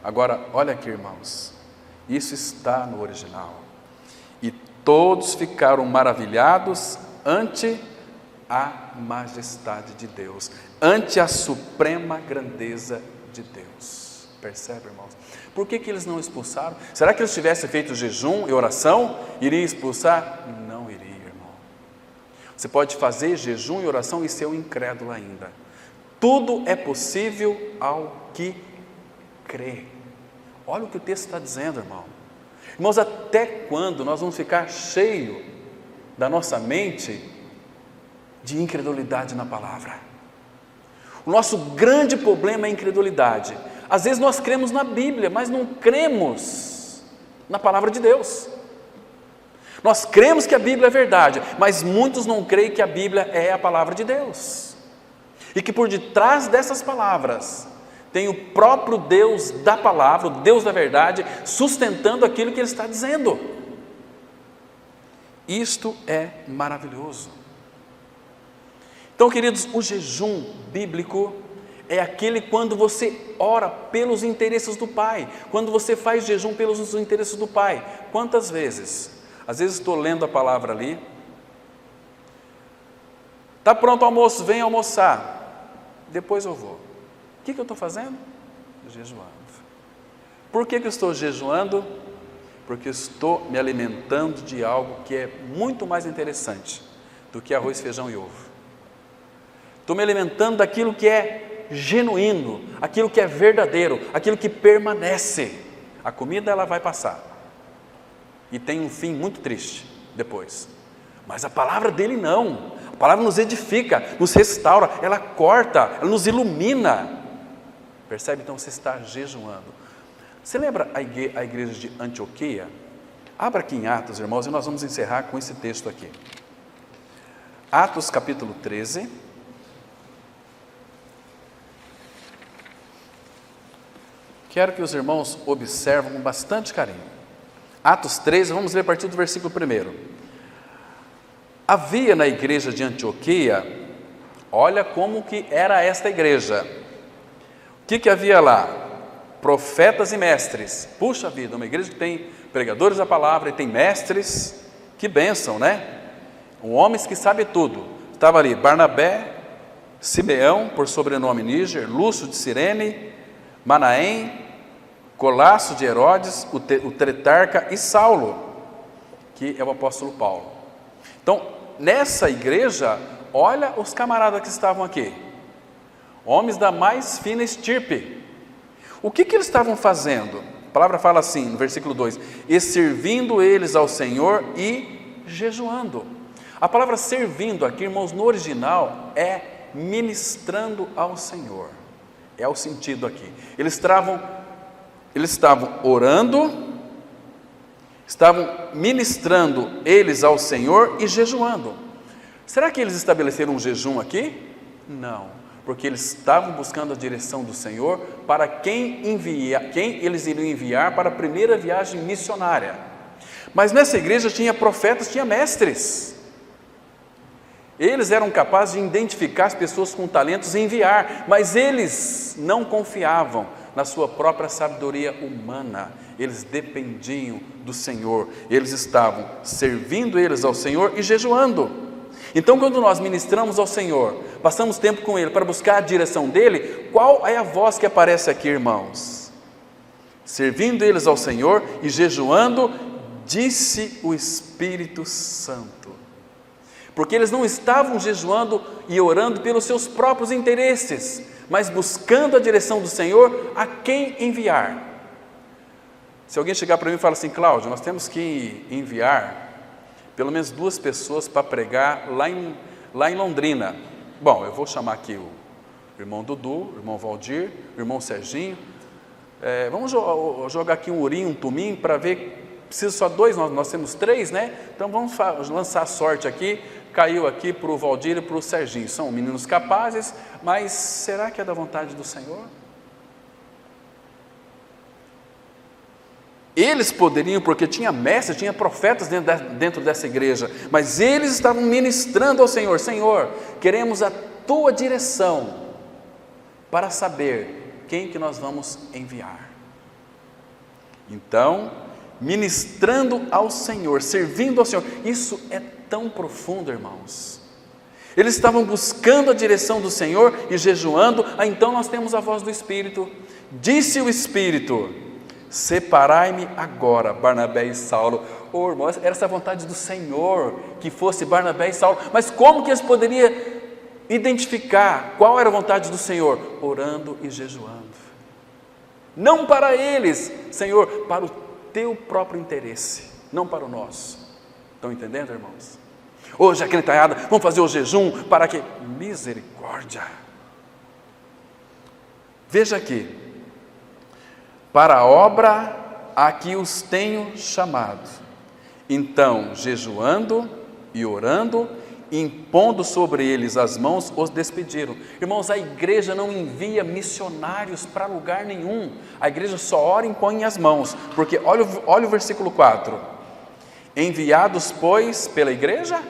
Agora, olha aqui, irmãos, isso está no original. E todos ficaram maravilhados ante a majestade de Deus, ante a suprema grandeza de Deus. Percebe, irmãos? Por que eles não expulsaram? Será que eles tivessem feito jejum e oração, iriam expulsar? Não iria, irmão. Você pode fazer jejum e oração e ser um incrédulo ainda. Tudo é possível ao que crê. Olha o que o texto está dizendo, irmão. Irmãos, até quando nós vamos ficar cheios da nossa mente de incredulidade na palavra? O nosso grande problema é a incredulidade. Às vezes nós cremos na Bíblia, mas não cremos na palavra de Deus. Nós cremos que a Bíblia é verdade, mas muitos não creem que a Bíblia é a palavra de Deus. E que por detrás dessas palavras tem o próprio Deus da palavra, o Deus da verdade, sustentando aquilo que Ele está dizendo. Isto é maravilhoso. Então, queridos, o jejum bíblico é aquele quando você ora pelos interesses do Pai. Quando você faz jejum pelos interesses do Pai, quantas vezes? Às vezes estou lendo a palavra ali, está pronto o almoço, vem almoçar, depois eu vou. O que eu estou fazendo? Jejuando. Por que eu estou jejuando? Porque eu estou me alimentando de algo que é muito mais interessante do que arroz, feijão e ovo. Estou me alimentando daquilo que é genuíno, aquilo que é verdadeiro, aquilo que permanece. A comida ela vai passar e tem um fim muito triste depois, mas a palavra dele não. A palavra nos edifica, nos restaura, ela corta, ela nos ilumina. Percebe? Então você está jejuando. Você lembra a igreja de Antioquia? Abra aqui em Atos, irmãos, e nós vamos encerrar com esse texto aqui. Atos capítulo 13. Quero que os irmãos observem com bastante carinho. Atos 13, vamos ler a partir do versículo 1. Havia na igreja de Antioquia, olha como que era esta igreja. O que havia lá? Profetas e mestres. Puxa vida, uma igreja que tem pregadores da palavra e tem mestres, que bênção, né? Homens que sabem tudo. Estava ali Barnabé, Simeão, por sobrenome Níger, Lúcio de Cirene, Manaém, Colasso de Herodes, o Tretarca e Saulo, que é o apóstolo Paulo. Então, nessa igreja, olha os camaradas que estavam aqui, homens da mais fina estirpe. O que eles estavam fazendo? A palavra fala assim, no versículo 2, e servindo eles ao Senhor e jejuando. A palavra servindo aqui, irmãos, no original, é ministrando ao Senhor. É o sentido aqui. Eles estavam orando, estavam ministrando eles ao Senhor e jejuando. Será que eles estabeleceram um jejum aqui? Não, porque eles estavam buscando a direção do Senhor para quem eles iriam enviar para a primeira viagem missionária. Mas nessa igreja tinha profetas, tinha mestres. Eles eram capazes de identificar as pessoas com talentos e enviar, mas eles não confiavam na sua própria sabedoria humana. Eles dependiam do Senhor. Eles estavam servindo eles ao Senhor e jejuando. Então, quando nós ministramos ao Senhor, passamos tempo com Ele para buscar a direção dEle, qual é a voz que aparece aqui, irmãos? Servindo eles ao Senhor e jejuando, disse o Espírito Santo. Porque eles não estavam jejuando e orando pelos seus próprios interesses, mas buscando a direção do Senhor a quem enviar. Se alguém chegar para mim e falar assim, Cláudio, nós temos que enviar pelo menos 2 pessoas para pregar lá em Londrina. Bom, eu vou chamar aqui o irmão Dudu, o irmão Valdir, o irmão Serginho. Vamos jogar aqui um urim, um tumim para ver, precisa só 2, nós temos 3, né? Então vamos lançar a sorte aqui. Caiu aqui para o Valdir e para o Serginho. São meninos capazes, mas será que é da vontade do Senhor? Eles poderiam, porque tinha mestres, tinha profetas dentro dessa igreja, mas eles estavam ministrando ao Senhor. Senhor, queremos a Tua direção para saber quem que nós vamos enviar. Então, ministrando ao Senhor, servindo ao Senhor, isso é tão profundo, irmãos. Eles estavam buscando a direção do Senhor e jejuando. Então nós temos a voz do Espírito. Disse o Espírito, separai-me agora Barnabé e Saulo. Irmãos, era essa vontade do Senhor que fosse Barnabé e Saulo. Mas como que eles poderiam identificar qual era a vontade do Senhor? Orando e jejuando. Não para eles, Senhor, para o Teu próprio interesse, não para o nosso. Estão entendendo, irmãos? Hoje, aquele talhada, vamos fazer o jejum para que... Misericórdia! Veja aqui. Para a obra a que os tenho chamado. Então, jejuando e orando, impondo sobre eles as mãos, os despediram. Irmãos, a igreja não envia missionários para lugar nenhum. A igreja só ora e impõe as mãos. Porque olha o versículo 4. Enviados, pois, pela igreja,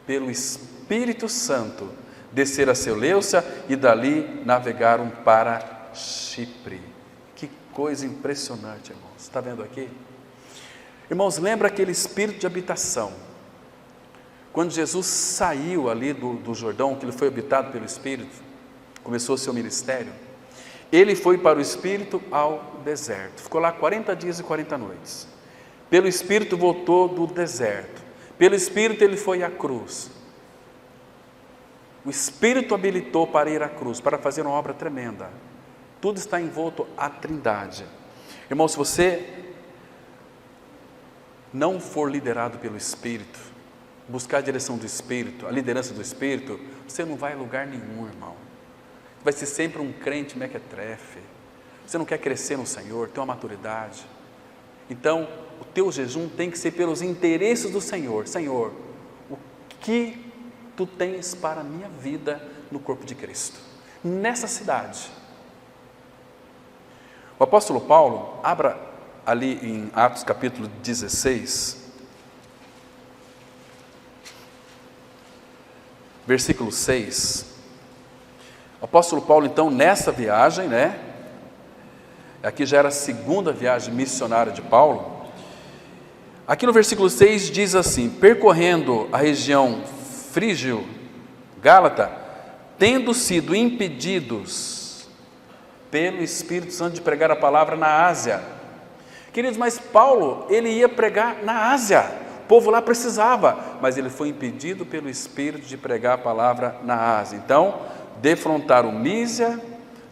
pelo Espírito Santo, desceram a Seleucia e dali navegaram para Chipre. Que coisa impressionante, irmãos. Está vendo aqui? Irmãos, lembra aquele espírito de habitação? Quando Jesus saiu ali do Jordão, que ele foi habitado pelo Espírito, começou o seu ministério, ele foi para o Espírito ao deserto. Ficou lá 40 dias e 40 noites. Pelo Espírito voltou do deserto. Pelo Espírito ele foi à cruz. O Espírito habilitou para ir à cruz, para fazer uma obra tremenda. Tudo está envolto à Trindade. Irmão, se você não for liderado pelo Espírito, buscar a direção do Espírito, a liderança do Espírito, você não vai a lugar nenhum, irmão. Vai ser sempre um crente mequetrefe. Você não quer crescer no Senhor, ter uma maturidade. Então, o teu jejum tem que ser pelos interesses do Senhor. Senhor, o que tu tens para a minha vida no corpo de Cristo? Nessa cidade. O apóstolo Paulo, abra ali em Atos capítulo 16, versículo 6. O apóstolo Paulo, então, nessa viagem, aqui já era a segunda viagem missionária de Paulo. Aqui no versículo 6 diz assim: percorrendo a região frígio-gálata, tendo sido impedidos pelo Espírito Santo de pregar a palavra na Ásia. Queridos, mas Paulo, ele ia pregar na Ásia, o povo lá precisava, mas ele foi impedido pelo Espírito de pregar a palavra na Ásia. Então, defrontaram Mísia,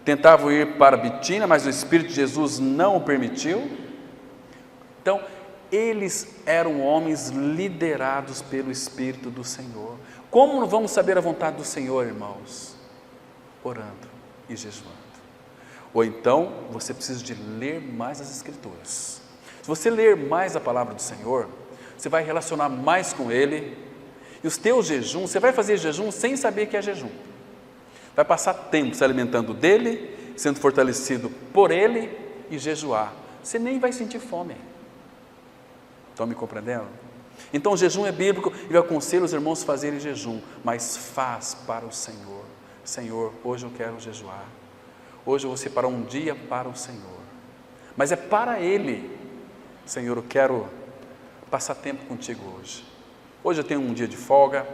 tentavam ir para Bitínia, mas o Espírito de Jesus não o permitiu. Então, eles eram homens liderados pelo Espírito do Senhor. Como não vamos saber a vontade do Senhor, irmãos? Orando e jejuando. Ou então, você precisa de ler mais as Escrituras. Se você ler mais a palavra do Senhor, você vai relacionar mais com Ele, e os teus jejuns, você vai fazer jejum sem saber que é jejum. Vai passar tempo se alimentando dEle, sendo fortalecido por Ele, e jejuar. Você nem vai sentir fome. Estão me compreendendo? Então o jejum é bíblico, e eu aconselho os irmãos a fazerem jejum, mas faz para o Senhor. Senhor, hoje eu quero jejuar. Hoje eu vou separar um dia para o Senhor, mas é para Ele. Senhor, eu quero passar tempo contigo hoje. Hoje eu tenho um dia de folga,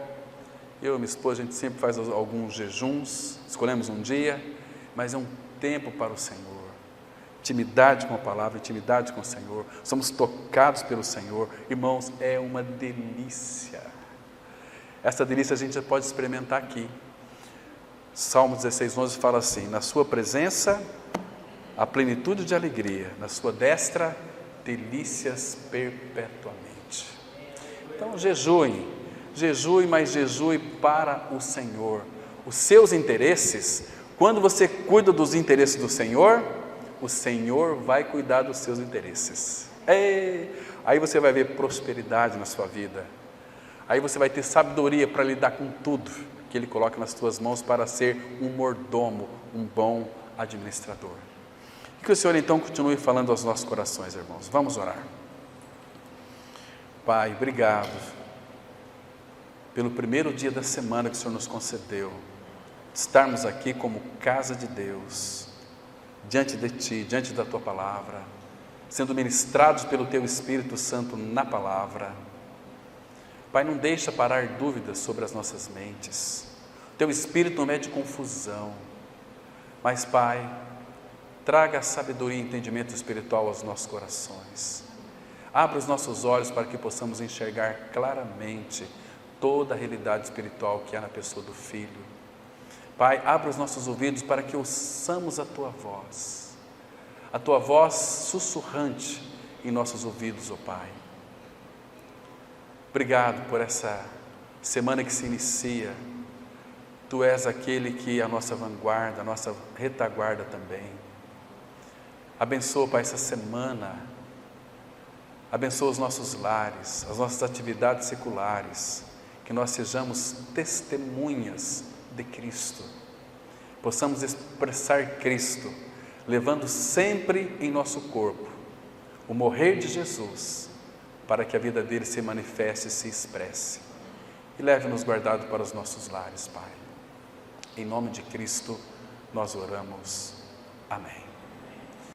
eu e minha esposa, a gente sempre faz alguns jejuns, escolhemos um dia, mas é um tempo para o Senhor. Intimidade com a palavra, intimidade com o Senhor, somos tocados pelo Senhor. Irmãos, é uma delícia. Essa delícia a gente já pode experimentar aqui. Salmo 16:11 fala assim: na sua presença, a plenitude de alegria, na sua destra, delícias perpetuamente. Então jejue, mas jejue para o Senhor. Os seus interesses, quando você cuida dos interesses do Senhor, o Senhor vai cuidar dos seus interesses. Aí você vai ver prosperidade na sua vida. Aí você vai ter sabedoria para lidar com tudo que Ele coloca nas tuas mãos, para ser um mordomo, um bom administrador. E que o Senhor então continue falando aos nossos corações, irmãos. Vamos orar. Pai, obrigado pelo primeiro dia da semana que o Senhor nos concedeu, de estarmos aqui como casa de Deus, diante de Ti, diante da Tua palavra, sendo ministrados pelo Teu Espírito Santo na palavra. Pai, não deixa parar dúvidas sobre as nossas mentes. Teu Espírito não mede confusão. Mas, Pai, traga sabedoria e entendimento espiritual aos nossos corações. Abra os nossos olhos para que possamos enxergar claramente toda a realidade espiritual que há na pessoa do Filho. Pai, abra os nossos ouvidos para que ouçamos a Tua voz sussurrante em nossos ouvidos, ó Pai. Obrigado por essa semana que se inicia. Tu és aquele que é a nossa vanguarda, a nossa retaguarda também. Abençoa, Pai, essa semana. Abençoa os nossos lares, as nossas atividades seculares. Que nós sejamos testemunhas de Cristo. Possamos expressar Cristo, levando sempre em nosso corpo o morrer de Jesus, para que a vida dele se manifeste e se expresse. E leve-nos guardado para os nossos lares, Pai. Em nome de Cristo, nós oramos. Amém.